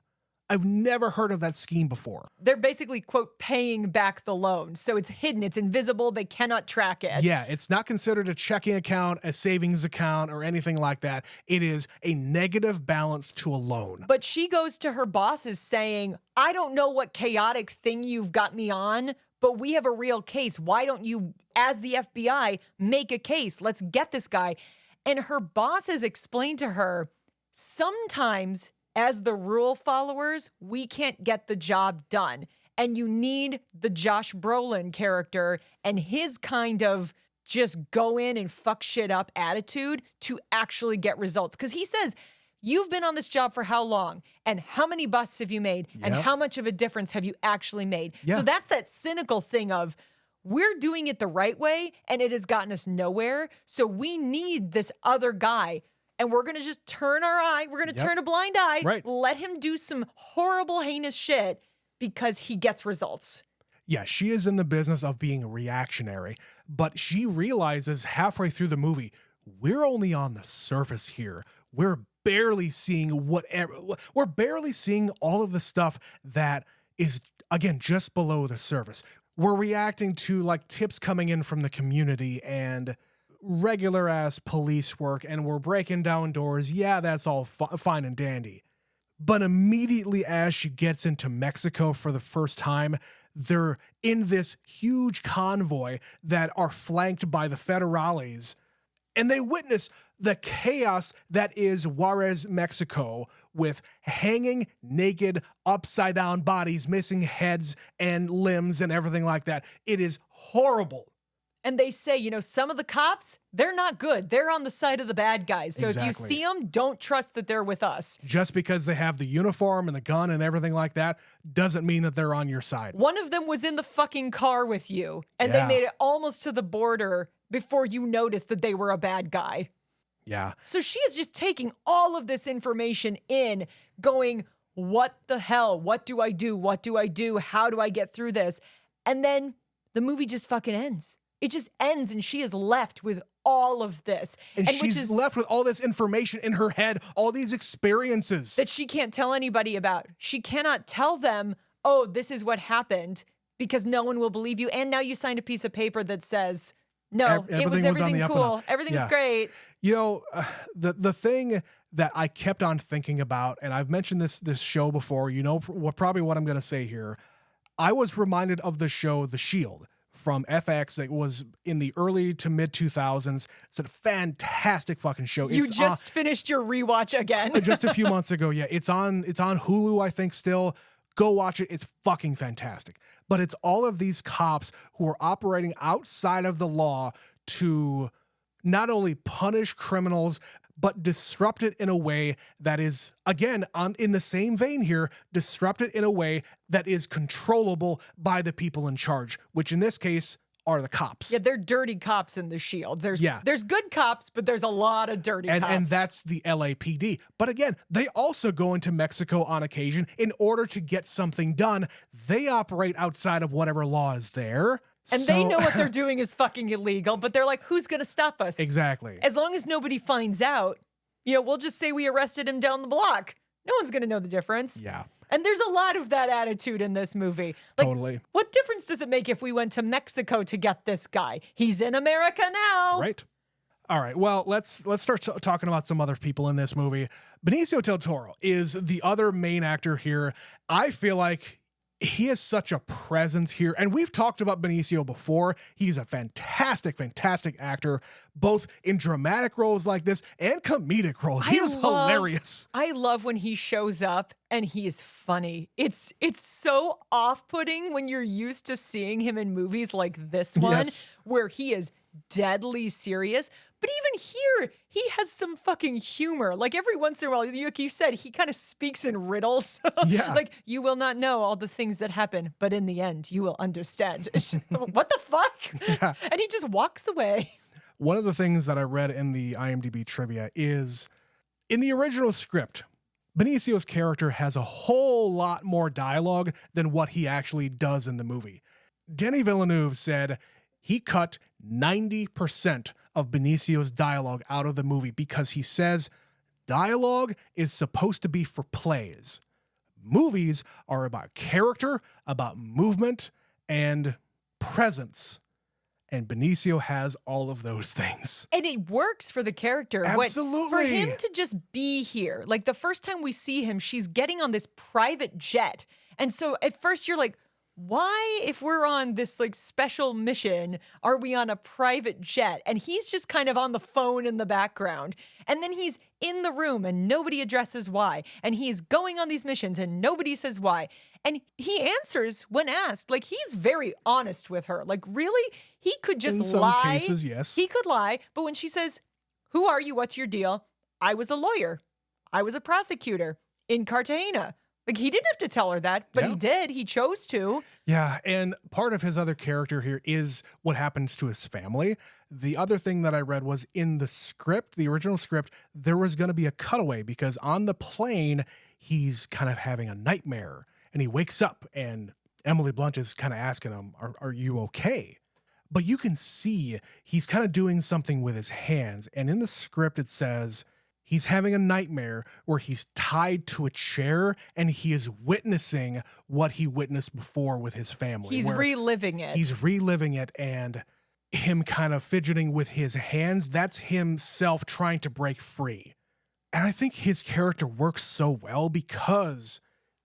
I've never heard of that scheme before. They're basically, quote, paying back the loan. So it's hidden, it's invisible, they cannot track it. Yeah, it's not considered a checking account, a savings account, or anything like that. It is a negative balance to a loan. But she goes to her bosses saying, I don't know what chaotic thing you've got me on, but we have a real case. Why don't you, as the FBI, make a case? Let's get this guy. And her bosses explain to her, sometimes as the rule followers, we can't get the job done. And you need the Josh Brolin character and his kind of just go in and fuck shit up attitude to actually get results. Because he says, you've been on this job for how long? And how many busts have you made? And how much of a difference have you actually made? So that's that cynical thing of, we're doing it the right way and it has gotten us nowhere. So we need this other guy. And we're going to just turn our eye. We're going to turn a blind eye. Right. Let him do some horrible, heinous shit because he gets results. Yeah, she is in the business of being reactionary, but she realizes halfway through the movie, we're only on the surface here. We're barely seeing all of the stuff that is, again, just below the surface. We're reacting to like tips coming in from the community and regular ass police work, and we're breaking down doors. Yeah, that's all fine and dandy. But immediately as she gets into Mexico for the first time, they're in this huge convoy that are flanked by the federales, and they witness the chaos that is Juarez, Mexico, with hanging, naked, upside down bodies, missing heads and limbs and everything like that. It is horrible. And they say, you know, some of the cops, they're not good. They're on the side of the bad guys. So if you see them, don't trust that they're with us. Just because they have the uniform and the gun and everything like that doesn't mean that they're on your side. One of them was in the fucking car with you, and they made it almost to the border before you noticed that they were a bad guy. Yeah. So she is just taking all of this information in, going, what the hell? What do I do? What do I do? How do I get through this? And then the movie just fucking ends. It just ends, and she is left with all of this. And she's left with all this information in her head, all these experiences that she can't tell anybody about. She cannot tell them, oh, this is what happened, because no one will believe you. And now you signed a piece of paper that says, no, it was everything cool. Everything was great. You know, the thing that I kept on thinking about, and I've mentioned this show before, you know, probably what I'm going to say here. I was reminded of the show The Shield from FX. It was in the early to mid 2000s. It's a fantastic fucking show. You just finished your rewatch again. Just a few months ago. Yeah, it's on Hulu, I think, still. Go watch it. It's fucking fantastic. But it's all of these cops who are operating outside of the law to not only punish criminals, but disrupt it in a way that is, again, in the same vein here, disrupt it in a way that is controllable by the people in charge, which in this case are the cops. Yeah, they're dirty cops in The Shield. There's good cops, but there's a lot of dirty cops. And that's the LAPD. But again, they also go into Mexico on occasion in order to get something done. They operate outside of whatever law is there. And they know what they're doing is fucking illegal, but they're like, who's going to stop us? Exactly. As long as nobody finds out, you know, we'll just say we arrested him down the block. No one's going to know the difference. Yeah. And there's a lot of that attitude in this movie. Like, totally. What difference does it make if we went to Mexico to get this guy? He's in America now. Right. All right. Well, let's start talking about some other people in this movie. Benicio del Toro is the other main actor here. I feel like he has such a presence here. And we've talked about Benicio before. He's a fantastic, fantastic actor, both in dramatic roles like this and comedic roles. He was hilarious. I love when he shows up and he is funny. It's so off-putting when you're used to seeing him in movies like this one, where he is deadly serious. But even here, he has some fucking humor. Like every once in a while, like you said, he kind of speaks in riddles. Yeah. Like, you will not know all the things that happen, but in the end, you will understand. What the fuck? Yeah. And he just walks away. One of the things that I read in the IMDb trivia is, in the original script, Benicio's character has a whole lot more dialogue than what he actually does in the movie. Denis Villeneuve said he cut 90% of Benicio's dialogue out of the movie because he says dialogue is supposed to be for plays. Movies are about character, about movement, and presence. And Benicio has all of those things. And it works for the character. Absolutely. For him to just be here, like the first time we see him, she's getting on this private jet. And so at first you're like, why, if we're on this like special mission, are we on a private jet? And he's just kind of on the phone in the background. And then he's in the room and nobody addresses why. And he's going on these missions and nobody says why. And he answers when asked. Like, he's very honest with her. Like, really? He could just in some lie. cases, yes. He could lie. But when she says, who are you? What's your deal? I was a lawyer. I was a prosecutor in Cartagena. Like, he didn't have to tell her that, but he did. He chose to. Yeah, and part of his other character here is what happens to his family. The other thing that I read was in the script, the original script, there was going to be a cutaway because on the plane, he's kind of having a nightmare. And he wakes up and Emily Blunt is kind of asking him, are you okay? But you can see he's kind of doing something with his hands. And in the script, it says He's having a nightmare where he's tied to a chair and he is witnessing what he witnessed before with his family. He's where reliving it. He's reliving it, and him kind of fidgeting with his hands, that's himself trying to break free. And I think his character works so well because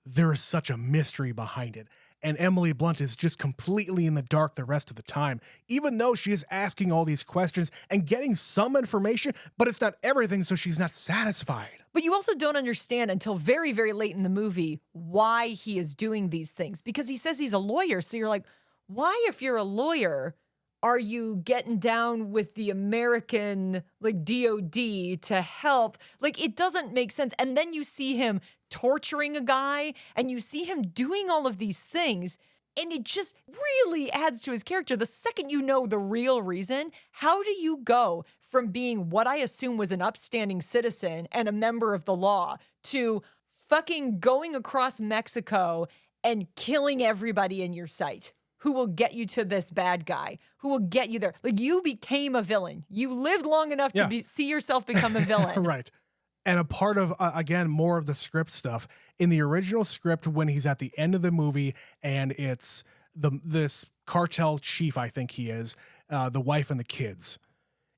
there is such a mystery behind it. And Emily Blunt is just completely in the dark the rest of the time, even though she is asking all these questions and getting some information, but it's not everything, so she's not satisfied. But you also don't understand until very, very late in the movie why he is doing these things, because he says he's a lawyer. So you're like, why, if you're a lawyer, are you getting down with the American like DOD to help? Like, it doesn't make sense. And then you see him torturing a guy and you see him doing all of these things. And it just really adds to his character. The second you know the real reason, how do you go from being what I assume was an upstanding citizen and a member of the law to fucking going across Mexico and killing everybody in your sight? Who will get you to this bad guy? Who will get you there? Like, you became a villain. You lived long enough to see yourself become a villain. Right. And a part of, again, more of the script stuff. In the original script, when he's at the end of the movie and it's this cartel chief, I think he is, the wife and the kids.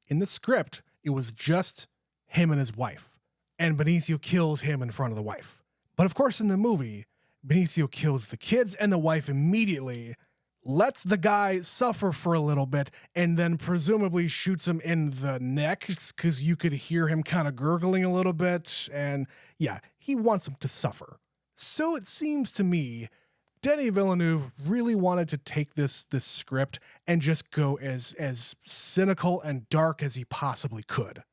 In the script, it was just him and his wife. And Benicio kills him in front of the wife. But of course, in the movie, Benicio kills the kids and the wife immediately, lets the guy suffer for a little bit, and then presumably shoots him in the neck because you could hear him kind of gurgling a little bit. And yeah, he wants him to suffer. So it seems to me Denis Villeneuve really wanted to take this script and just go as cynical and dark as he possibly could.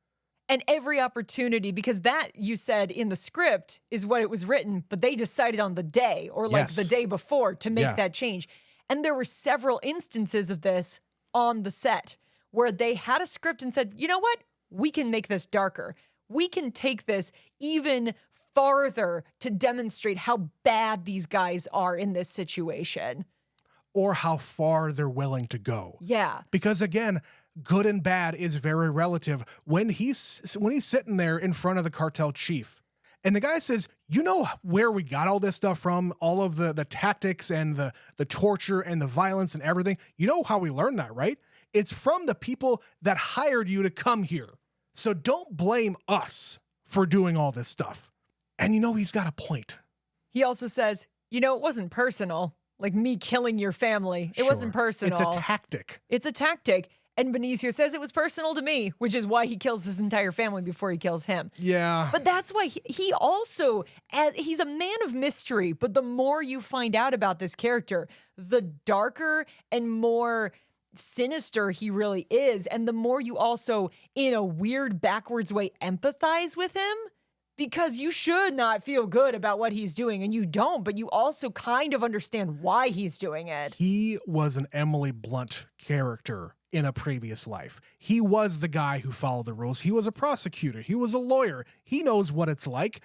And every opportunity, because that, you said in the script, is what it was written, but they decided on the day or like the day before to make that change. And there were several instances of this on the set where they had a script and said, you know what? We can make this darker. We can take this even farther to demonstrate how bad these guys are in this situation. Or how far they're willing to go. Yeah. Because again, good and bad is very relative. When he's sitting there in front of the cartel chief, and the guy says, you know where we got all this stuff from? All of the tactics and the torture and the violence and everything. You know how we learned that, right? It's from the people that hired you to come here. So don't blame us for doing all this stuff. And you know, he's got a point. He also says, you know, it wasn't personal. Like me killing your family. It wasn't personal. It's a tactic. It's a tactic. And Benicio says it was personal to me, which is why he kills his entire family before he kills him. Yeah. But that's why he also, he's a man of mystery, but the more you find out about this character, the darker and more sinister he really is. And the more you also, in a weird backwards way, empathize with him. Because you should not feel good about what he's doing, and you don't, but you also kind of understand why he's doing it. He was an Emily Blunt character in a previous life. He was the guy who followed the rules. He was a prosecutor. He was a lawyer. He knows what it's like.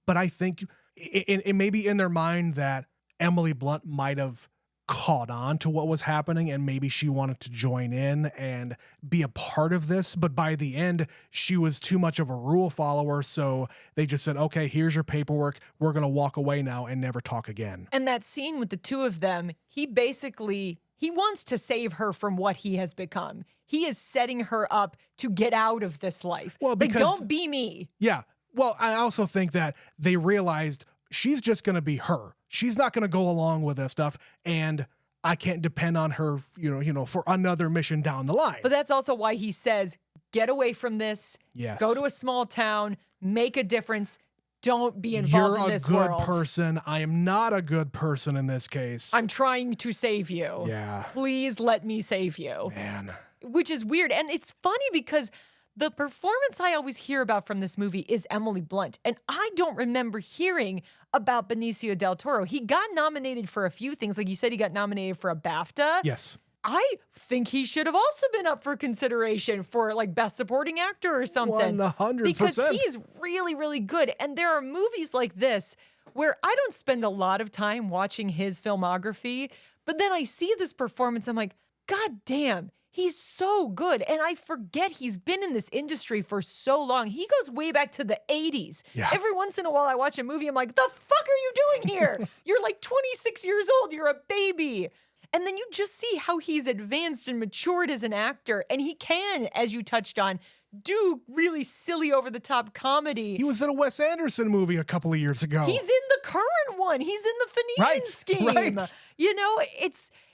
But I think it may be in their mind that Emily Blunt might have caught on to what was happening and maybe she wanted to join in and be a part of this. But by the end, she was too much of a rule follower. So they just said, okay, here's your paperwork. We're going to walk away now and never talk again. And that scene with the two of them, he wants to save her from what he has become. He is setting her up to get out of this life. Well, because, like, don't be me. Yeah. Well, I also think that they realized she's just going to be her. She's not going to go along with this stuff, and I can't depend on her, for another mission down the line. But that's also why he says, get away from this. Yes. Go to a small town, make a difference. Don't be involved in this world. You're a good person. I am not a good person in this case. I'm trying to save you. Yeah. Please let me save you. Man. Which is weird. And it's funny because the performance I always hear about from this movie is Emily Blunt. And I don't remember hearing about Benicio del Toro. He got nominated for a few things. Like you said, he got nominated for a BAFTA. Yes. I think he should have also been up for consideration for like Best Supporting Actor or something. 100%. Because he's really, really good. And there are movies like this where I don't spend a lot of time watching his filmography, but then I see this performance, I'm like, God damn, He's so good. And I forget he's been in this industry for so long. He goes way back to the 80s. Yeah. Every once in a while I watch a movie, I'm like, the fuck are you doing here? You're like 26 years old. You're a baby. And then you just see how he's advanced and matured as an actor. And he can, as you touched on, do really silly over the top comedy. He was in a Wes Anderson movie a couple of years ago. He's in the current one. He's in the Phoenician Scheme. Right. You know,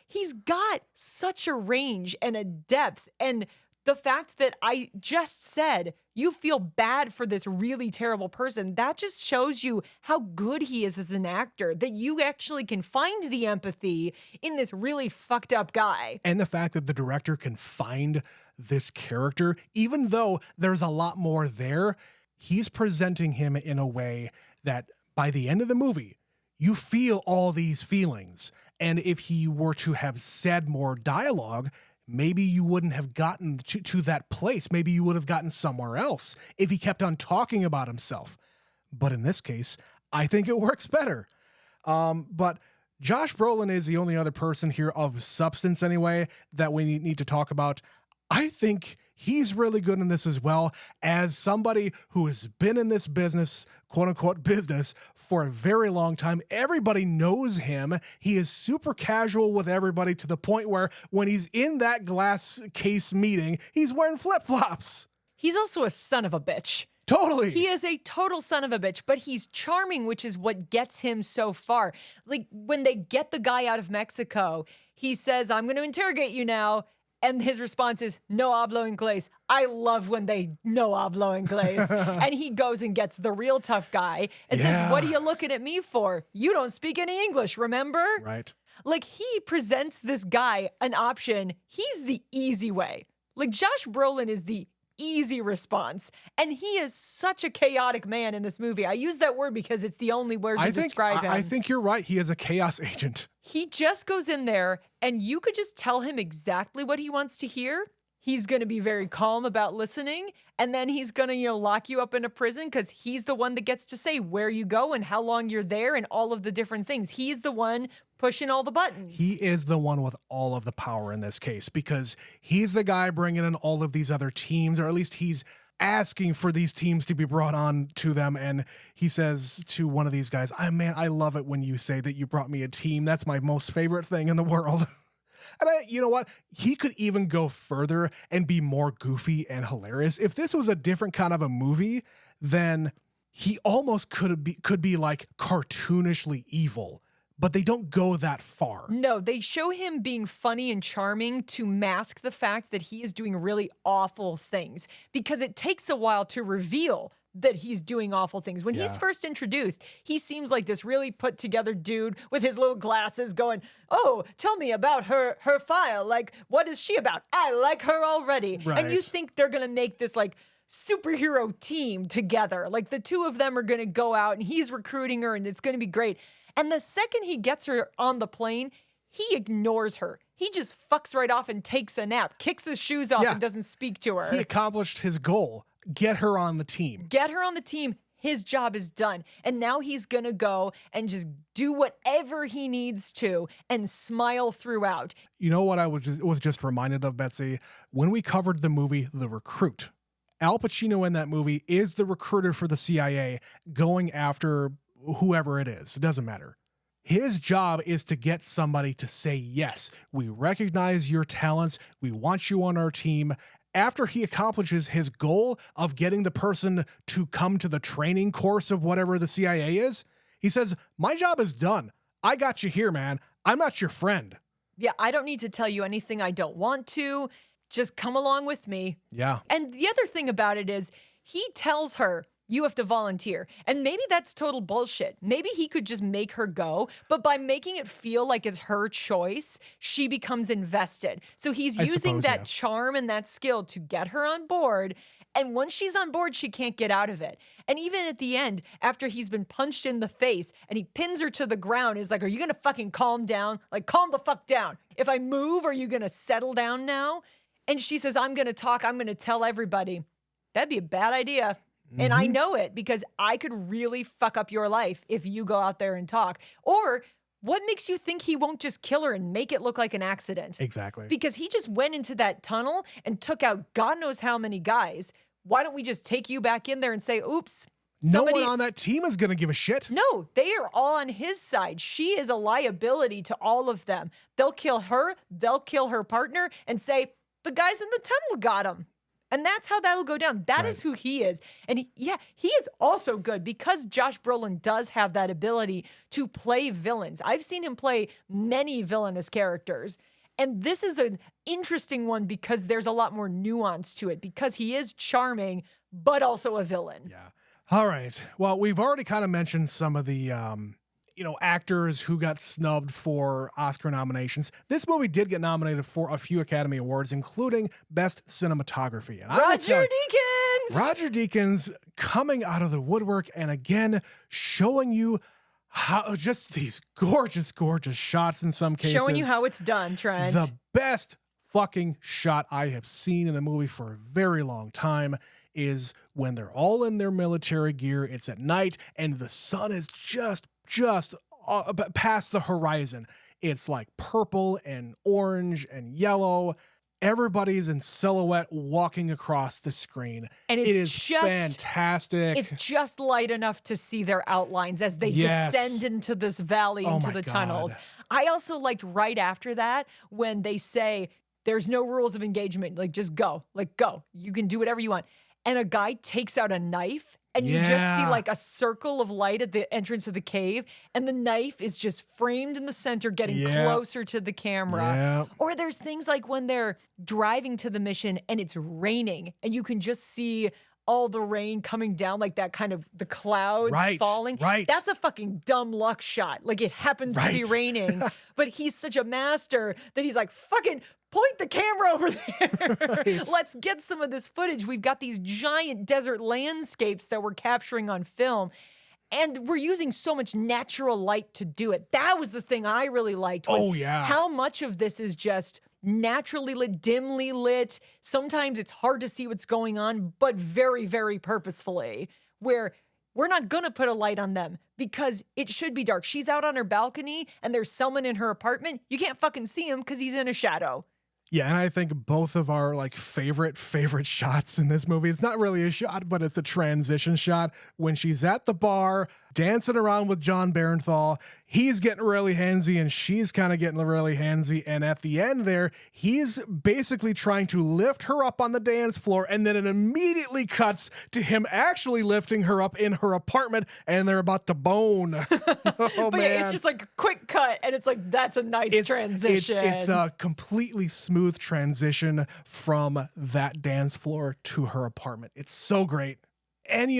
he's got such a range and a depth. And the fact that I just said you feel bad for this really terrible person, that just shows you how good he is as an actor, that you actually can find the empathy in this really fucked up guy. And the fact that the director can find this character, even though there's a lot more there, he's presenting him in a way that by the end of the movie, you feel all these feelings. And if he were to have said more dialogue, maybe you wouldn't have gotten to that place. Maybe you would have gotten somewhere else if he kept on talking about himself. But in this case, I think it works better. But Josh Brolin is the only other person here of substance anyway that we need to talk about. I think he's really good in this as well, as somebody who has been in this business, quote unquote business, for a very long time. Everybody knows him. He is super casual with everybody to the point where when he's in that glass case meeting, he's wearing flip-flops. He's also a son of a bitch. Totally. He is a total son of a bitch, but he's charming, which is what gets him so far. Like when they get the guy out of Mexico, he says, I'm going to interrogate you now. And his response is, no hablo inglés. I love when they no hablo inglés. And he goes and gets the real tough guy and says, what are you looking at me for? You don't speak any English, remember? Right. Like he presents this guy an option. He's the easy way. Like Josh Brolin is the easy response. And he is such a chaotic man in this movie. I use that word because it's the only word to describe him. I think you're right. He is a chaos agent. He just goes in there and you could just tell him exactly what he wants to hear. He's going to be very calm about listening. And then he's going to, lock you up in a prison because he's the one that gets to say where you go and how long you're there and all of the different things. He's the one pushing all the buttons. He is the one with all of the power in this case because he's the guy bringing in all of these other teams, or at least he's asking for these teams to be brought on to them. And he says to one of these guys, man, I love it when you say that you brought me a team. That's my most favorite thing in the world. And you know what? He could even go further and be more goofy and hilarious. If this was a different kind of a movie, then he almost could be like cartoonishly evil. But they don't go that far. No, they show him being funny and charming to mask the fact that he is doing really awful things, because it takes a while to reveal that he's doing awful things. When he's first introduced, he seems like this really put together dude with his little glasses going, oh, tell me about her file. Like, what is she about? I like her already. Right. And you think they're going to make this like superhero team together. Like the two of them are going to go out and he's recruiting her and it's going to be great. And the second he gets her on the plane, he ignores her. He just fucks right off and takes a nap, kicks his shoes off and doesn't speak to her. He accomplished his goal. Get her on the team. Get her on the team. His job is done. And now he's going to go and just do whatever he needs to and smile throughout. You know what I was just reminded of, Betsy? When we covered the movie The Recruit, Al Pacino in that movie is the recruiter for the CIA going after whoever it is. It doesn't matter. His job is to get somebody to say, yes, we recognize your talents. We want you on our team. After he accomplishes his goal of getting the person to come to the training course of whatever the CIA is, he says, my job is done. I got you here, man. I'm not your friend. Yeah, I don't need to tell you anything I don't want to. Just come along with me. Yeah. And the other thing about it is he tells her, you have to volunteer. And maybe that's total bullshit. Maybe he could just make her go, but by making it feel like it's her choice, she becomes invested. So he's using that charm and that skill to get her on board. And once she's on board, she can't get out of it. And even at the end, after he's been punched in the face and he pins her to the ground, is like, are you going to fucking calm down? Like, calm the fuck down. If I move, are you going to settle down now? And she says, I'm going to talk. I'm going to tell everybody. That'd be a bad idea. And I know it because I could really fuck up your life if you go out there and talk. Or what makes you think he won't just kill her and make it look like an accident? Exactly. Because he just went into that tunnel and took out God knows how many guys. Why don't we just take you back in there and say, oops, No one on that team is going to give a shit. No, they are all on his side. She is a liability to all of them. They'll kill her, they'll kill her partner, and say, the guys in the tunnel got him. And that's how that'll go down. That is who he is. And he is also good because Josh Brolin does have that ability to play villains. I've seen him play many villainous characters. And this is an interesting one because there's a lot more nuance to it because he is charming, but also a villain. Yeah. All right. Well, we've already kind of mentioned some of the, actors who got snubbed for Oscar nominations. This movie did get nominated for a few Academy Awards, including Best Cinematography. And Roger Deakins! Roger Deakins coming out of the woodwork and again showing you how just these gorgeous, gorgeous shots in some cases. Showing you how it's done, Trent. The best fucking shot I have seen in a movie for a very long time is when they're all in their military gear. It's at night and the sun is just past the horizon. It's like purple and orange and yellow. Everybody's in silhouette walking across the screen. And it is just fantastic. It's just light enough to see their outlines as they descend into this valley, into the tunnels. I also liked right after that when they say, there's no rules of engagement. Like, just go. Like, go. You can do whatever you want. And a guy takes out a knife and you just see like a circle of light at the entrance of the cave. And the knife is just framed in the center, getting closer to the camera. Or there's things like when they're driving to the mission and it's raining and you can just see all the rain coming down, like that kind of the clouds falling. That's a fucking dumb luck shot. Like it happens to be raining, but he's such a master that he's like, fucking point the camera over there. Let's get some of this footage. We've got these giant desert landscapes that we're capturing on film. And we're using so much natural light to do it. That was the thing I really liked was how much of this is just naturally lit, dimly lit. Sometimes it's hard to see what's going on, but very, very purposefully, where we're not going to put a light on them because it should be dark. She's out on her balcony and there's someone in her apartment. You can't fucking see him because he's in a shadow. Yeah, and I think both of our like favorite shots in this movie, it's not really a shot, but it's a transition shot when she's at the bar dancing around with John Barenthal. He's getting really handsy and she's kind of getting really handsy. And at the end there, he's basically trying to lift her up on the dance floor. And then it immediately cuts to him actually lifting her up in her apartment and they're about to bone. But man. Yeah, it's just like a quick cut. And it's like, that's a nice transition. It's a completely smooth transition from that dance floor to her apartment. It's so great. And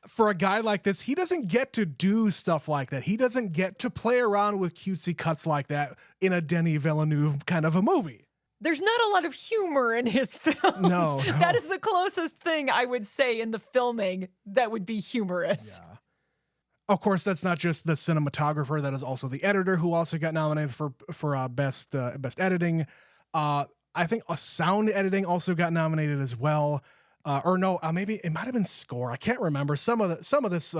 for a guy like this, he doesn't get to do stuff like that. He doesn't get to play around with cutesy cuts like that in a Denis Villeneuve kind of a movie. There's not a lot of humor in his films. No. That is the closest thing I would say in the filming that would be humorous. Yeah. Of course, that's not just the cinematographer. That is also the editor who also got nominated for best editing. I think sound editing also got nominated as well. Maybe it might have been score. I can't remember. Some of this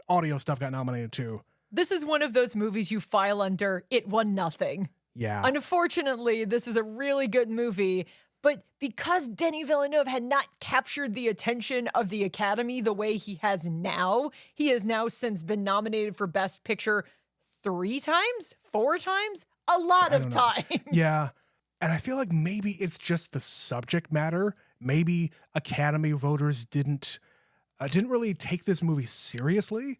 audio stuff got nominated too. This is one of those movies you file under it won nothing. Yeah. Unfortunately, this is a really good movie, but because Denis Villeneuve had not captured the attention of the Academy the way he has now, he has now since been nominated for Best Picture 3 times, 4 times, a lot of times. Yeah. And I feel like maybe it's just the subject matter. Maybe Academy voters didn't really take this movie seriously.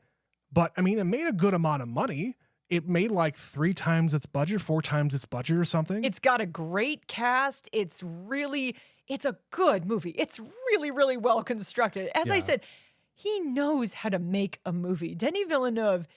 But I mean, it made a good amount of money. It made like 3 times its budget, 4 times its budget or something. It's got a great cast. It's a good movie. It's really, really well constructed. As I said, he knows how to make a movie. Denis Villeneuve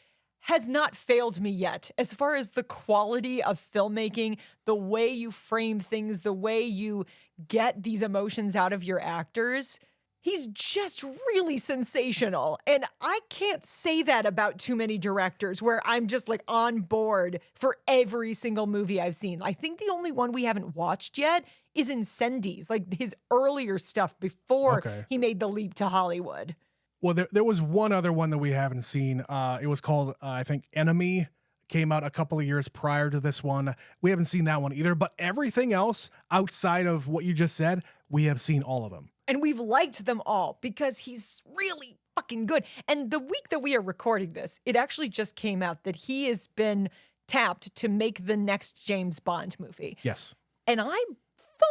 has not failed me yet as far as the quality of filmmaking, the way you frame things, the way you get these emotions out of your actors. He's just really sensational. And I can't say that about too many directors where I'm just like on board for every single movie I've seen. I think the only one we haven't watched yet is Incendies, like his earlier stuff before he made the leap to Hollywood. Well, there was one other one that we haven't seen. It was called, I think, Enemy. came out a couple of years prior to this one. We haven't seen that one either, but everything else outside of what you just said, we have seen all of them. And we've liked them all because he's really fucking good. And the week that we are recording this, it actually just came out that he has been tapped to make the next James Bond movie. Yes. And I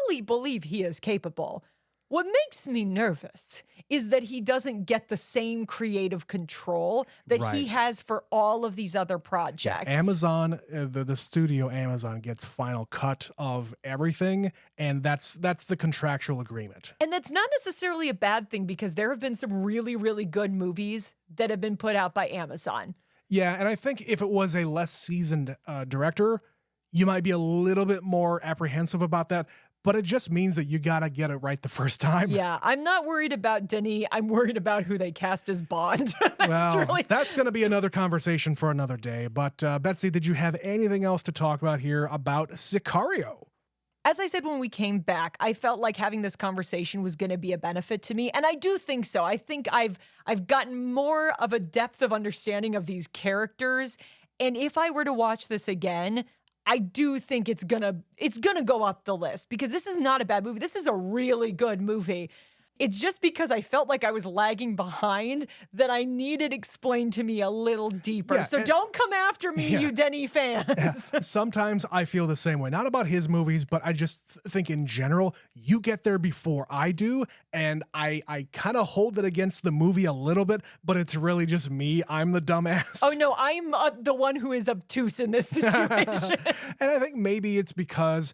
fully believe he is capable. What makes me nervous is that he doesn't get the same creative control that he Right. has for all of these other projects. Amazon, the studio Amazon gets final cut of everything, and that's the contractual agreement. And that's not necessarily a bad thing because there have been some really, really good movies that have been put out by Amazon. Yeah, and I think if it was a less seasoned director, you might be a little bit more apprehensive about that. But it just means that you gotta get it right the first time. Yeah, I'm not worried about Denis. I'm worried about who they cast as Bond. That's going to be another conversation for another day. But Betsy, did you have anything else to talk about here about Sicario? As I said when we came back, I felt like having this conversation was going to be a benefit to me, and I do think so. I think I've gotten more of a depth of understanding of these characters, and if I were to watch this again, I do think it's gonna go up the list because this is not a bad movie. This is a really good movie. It's just because I felt like I was lagging behind that I needed explained to me a little deeper. Yeah, so don't come after me, you Denis fans. Yeah. Sometimes I feel the same way. Not about his movies, but I just think in general, you get there before I do, and I kind of hold it against the movie a little bit, but it's really just me. I'm the dumbass. Oh no, I'm the one who is obtuse in this situation. And I think maybe it's because,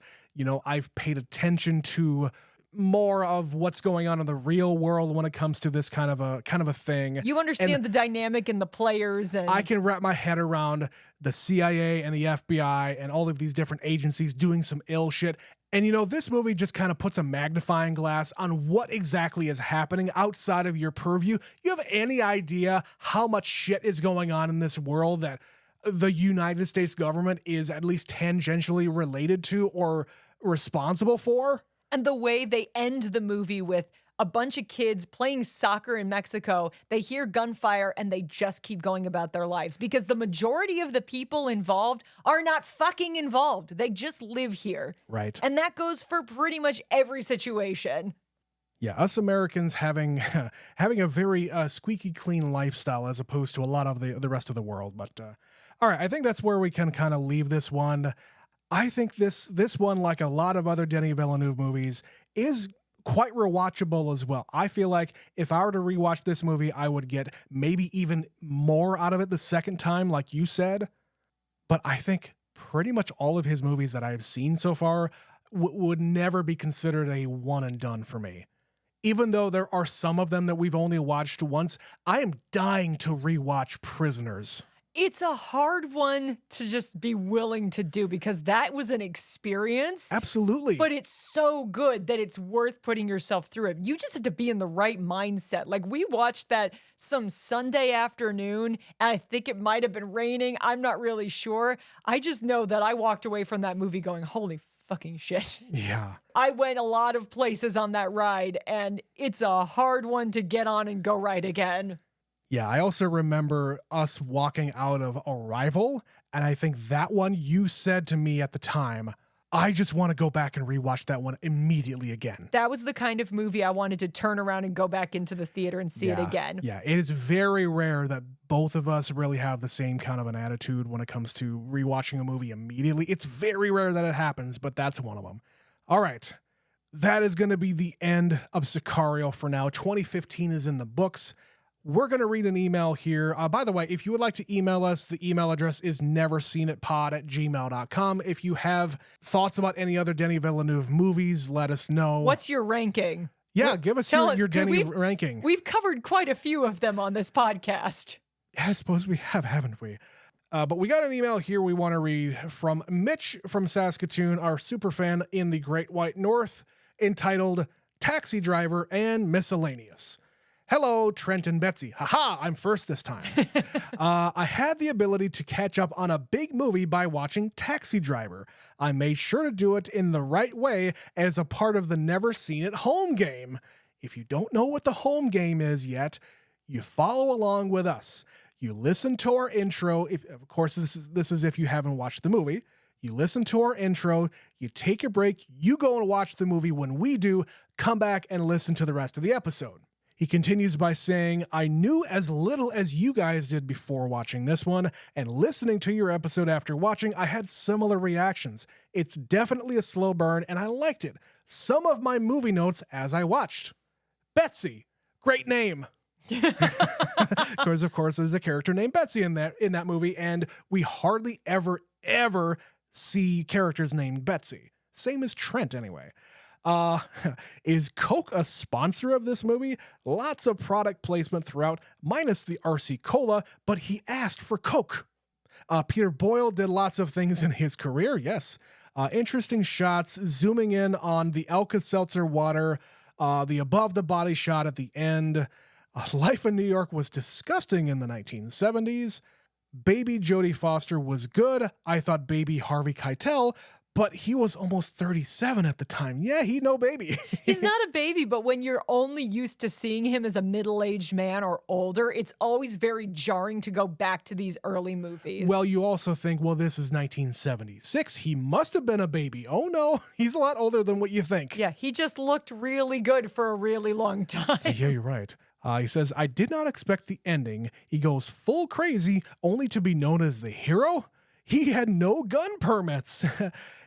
I've paid attention to more of what's going on in the real world when it comes to this kind of a thing. You understand the dynamic and the players, and I can wrap my head around the CIA and the FBI and all of these different agencies doing some ill shit. And this movie just kind of puts a magnifying glass on what exactly is happening outside of your purview. You have any idea how much shit is going on in this world that the United States government is at least tangentially related to or responsible for? And the way they end the movie with a bunch of kids playing soccer in Mexico, they hear gunfire and they just keep going about their lives because the majority of the people involved are not fucking involved. They just live here. Right. And that goes for pretty much every situation. Yeah, us Americans having a very squeaky clean lifestyle as opposed to a lot of the rest of the world. But all right, I think that's where we can kind of leave this one. I think this one, like a lot of other Denis Villeneuve movies, is quite rewatchable as well. I feel like if I were to rewatch this movie, I would get maybe even more out of it the second time, like you said. But I think pretty much all of his movies that I've seen so far would never be considered a one and done for me. Even though there are some of them that we've only watched once, I am dying to rewatch Prisoners. It's a hard one to just be willing to do because that was an experience. Absolutely. But it's so good that it's worth putting yourself through it. You just have to be in the right mindset. Like we watched that some Sunday afternoon, and I think it might have been raining. I'm not really sure. I just know that I walked away from that movie going, holy fucking shit. Yeah. I went a lot of places on that ride, and it's a hard one to get on and go right again. Yeah, I also remember us walking out of Arrival, and I think that one you said to me at the time, I just want to go back and rewatch that one immediately again. That was the kind of movie I wanted to turn around and go back into the theater and see it again. Yeah, it is very rare that both of us really have the same kind of an attitude when it comes to rewatching a movie immediately. It's very rare that it happens, but that's one of them. All right, that is going to be the end of Sicario for now. 2015 is in the books. We're going to read an email here. By the way, if you would like to email us, the email address is neverseenitpod@gmail.com. If you have thoughts about any other Denis Villeneuve movies, let us know. What's your ranking? Yeah, give us your Denis ranking. We've covered quite a few of them on this podcast. I suppose we have, haven't we? But we got an email here we want to read from Mitch from Saskatoon, our super fan in the Great White North, entitled Taxi Driver and Miscellaneous. Hello, Trent and Betsy. Haha, I'm first this time. I had the ability to catch up on a big movie by watching Taxi Driver. I made sure to do it in the right way as a part of the Never Seen It home game. If you don't know what the home game is yet, you follow along with us. You listen to our intro. Of course, this is if you haven't watched the movie. You listen to our intro, you take a break, you go and watch the movie. When we do, come back and listen to the rest of the episode. He continues by saying, I knew as little as you guys did before watching this one, and listening to your episode after watching, I had similar reactions. It's definitely a slow burn, and I liked it. Some of my movie notes as I watched. Betsy, great name. Because of course there's a character named Betsy in that movie, and we hardly ever see characters named Betsy. Same as Trent anyway. Is Coke a sponsor of this movie? Lots of product placement throughout, minus the RC Cola, but he asked for Coke. Peter Boyle did lots of things in his career, yes. Interesting shots, zooming in on the Alka-Seltzer water, the above the body shot at the end. Life in New York was disgusting in the 1970s. Baby Jodie Foster was good. I thought baby Harvey Keitel, but he was almost 37 at the time. Yeah, he no baby. He's not a baby, but when you're only used to seeing him as a middle-aged man or older, it's always very jarring to go back to these early movies. Well, you also think, well, this is 1976. He must have been a baby. Oh, no, he's a lot older than what you think. Yeah, he just looked really good for a really long time. Yeah, you're right. He says, I did not expect the ending. He goes full crazy, only to be known as the hero. He had no gun permits.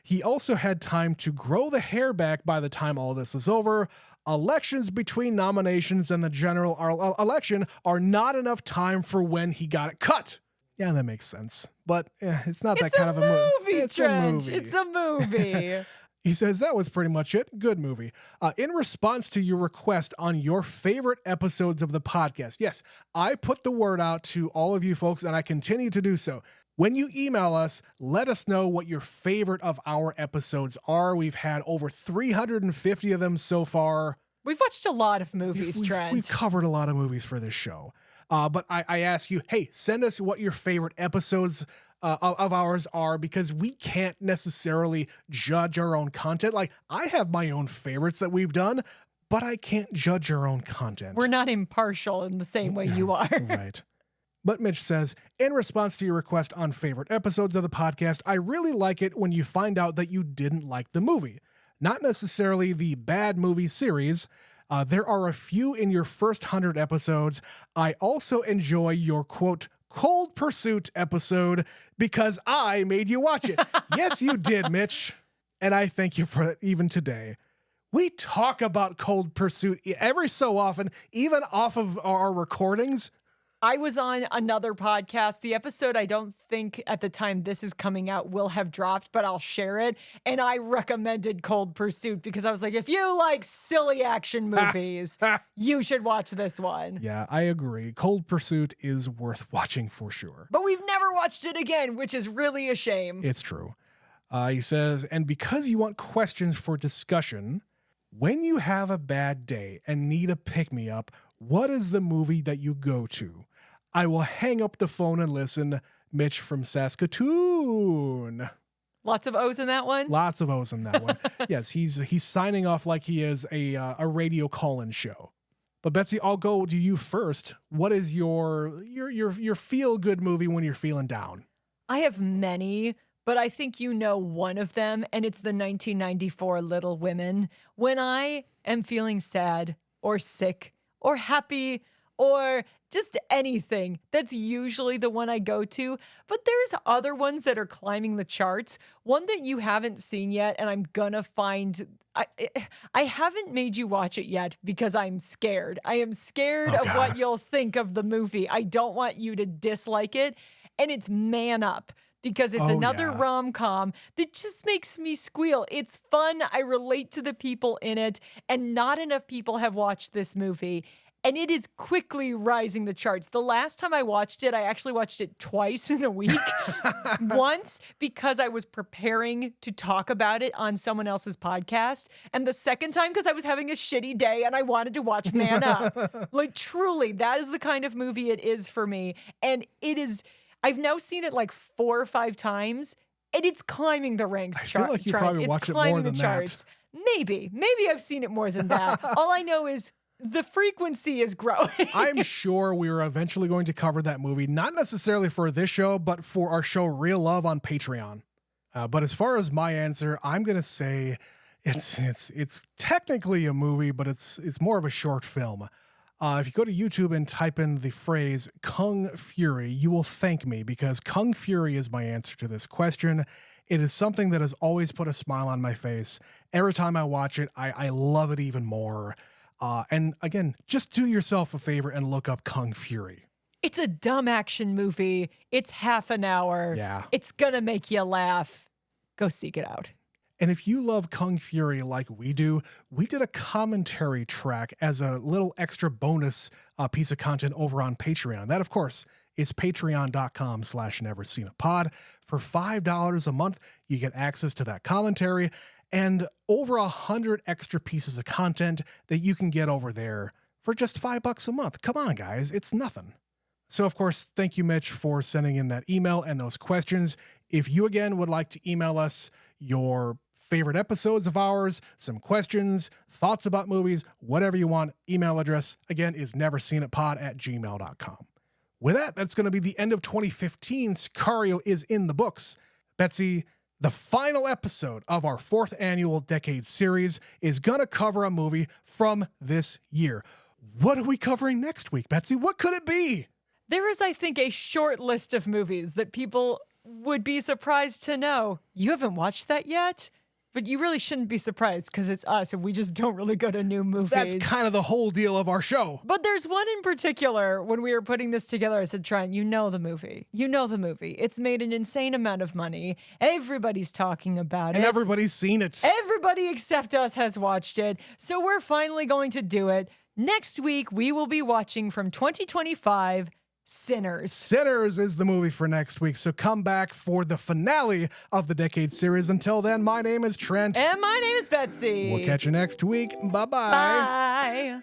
He also had time to grow the hair back by the time all this is over. Elections between nominations and the general election are not enough time for when he got it cut. Yeah, that makes sense. But it's not that kind of a movie. It's a movie. It's a movie. He says that was pretty much it. Good movie. In response to your request on your favorite episodes of the podcast, yes, I put the word out to all of you folks, and I continue to do so. When you email us, let us know what your favorite of our episodes are. We've had over 350 of them so far. We've watched a lot of movies, Trent. We've covered a lot of movies for this show. But I ask you, hey, send us what your favorite episodes of ours are, because we can't necessarily judge our own content. Like, I have my own favorites that we've done, but I can't judge our own content. We're not impartial in the same way you are. Right. But Mitch says, in response to your request on favorite episodes of the podcast, I really like it when you find out that you didn't like the movie. Not necessarily the bad movie series. There are a few in your first 100 episodes. I also enjoy your, quote, Cold Pursuit episode because I made you watch it. Yes, you did, Mitch. And I thank you for it even today. We talk about Cold Pursuit every so often, even off of our recordings. I was on another podcast. The episode, I don't think at the time this is coming out will have dropped, but I'll share it. And I recommended Cold Pursuit because I was like, if you like silly action movies, you should watch this one. Yeah, I agree. Cold Pursuit is worth watching for sure. But we've never watched it again, which is really a shame. It's true. He says, and because you want questions for discussion, when you have a bad day and need a pick-me-up, what is the movie that you go to? I will hang up the phone and listen. Mitch from Saskatoon. Lots of O's in that one? Lots of O's in that one. Yes, he's signing off like he is a radio call-in show. But Betsy, I'll go to you first. What is your feel-good movie when you're feeling down? I have many, but I think you know one of them, and it's the 1994 Little Women. When I am feeling sad or sick or happy or just anything, that's usually the one I go to. But there's other ones that are climbing the charts. One that you haven't seen yet, and I'm gonna find... I haven't made you watch it yet because I'm scared. I am scared of what you'll think of the movie. I don't want you to dislike it. And it's Man Up, because it's another rom-com that just makes me squeal. It's fun. I relate to the people in it, and not enough people have watched this movie. And it is quickly rising the charts. The last time I watched it, I actually watched it twice in a week. Once because I was preparing to talk about it on someone else's podcast. And the second time because I was having a shitty day and I wanted to watch Man Up. Like, truly, that is the kind of movie it is for me. And it is, I've now seen it like 4 or 5 times. And it's climbing the ranks. I feel like you probably watch it more than that. Maybe I've seen it more than that. All I know is the frequency is growing. I'm sure we are eventually going to cover that movie, not necessarily for this show, but for our show Real Love on Patreon. But as far as my answer, I'm going to say it's technically a movie, but it's more of a short film. If you go to YouTube and type in the phrase Kung Fury, you will thank me, because Kung Fury is my answer to this question. It is something that has always put a smile on my face. Every time I watch it, I love it even more. And again, just do yourself a favor and look up Kung Fury. It's a dumb action movie. It's half an hour. Yeah. It's gonna make you laugh. Go seek it out. And if you love Kung Fury like we do, we did a commentary track as a little extra bonus piece of content over on Patreon. That, of course, is patreon.com/neverseenitpod. For $5 a month, you get access to that commentary and over 100 extra pieces of content that you can get over there for just $5 a month. Come on, guys, it's nothing. So, of course, thank you, Mitch, for sending in that email and those questions. If you, again, would like to email us your favorite episodes of ours, some questions, thoughts about movies, whatever you want, email address, again, is neverseenitpod@gmail.com. With that, that's going to be the end of 2015. Sicario is in the books. Betsy, the final episode of our 4th annual Decade series is going to cover a movie from this year. What are we covering next week, Betsy? What could it be? There is, I think, a short list of movies that people would be surprised to know. You haven't watched that yet? But you really shouldn't be surprised, because it's us and we just don't really go to new movies. That's kind of the whole deal of our show. But there's one in particular, when we were putting this together, I said, Trent, you know the movie. You know the movie. It's made an insane amount of money. Everybody's talking about it. And everybody's seen it. Everybody except us has watched it. So we're finally going to do it. Next week, we will be watching from 2025, Sinners. Sinners is the movie for next week, so come back for the finale of the Decade series. Until then, my name is Trent. And my name is Betsy. We'll catch you next week. Bye-bye. Bye.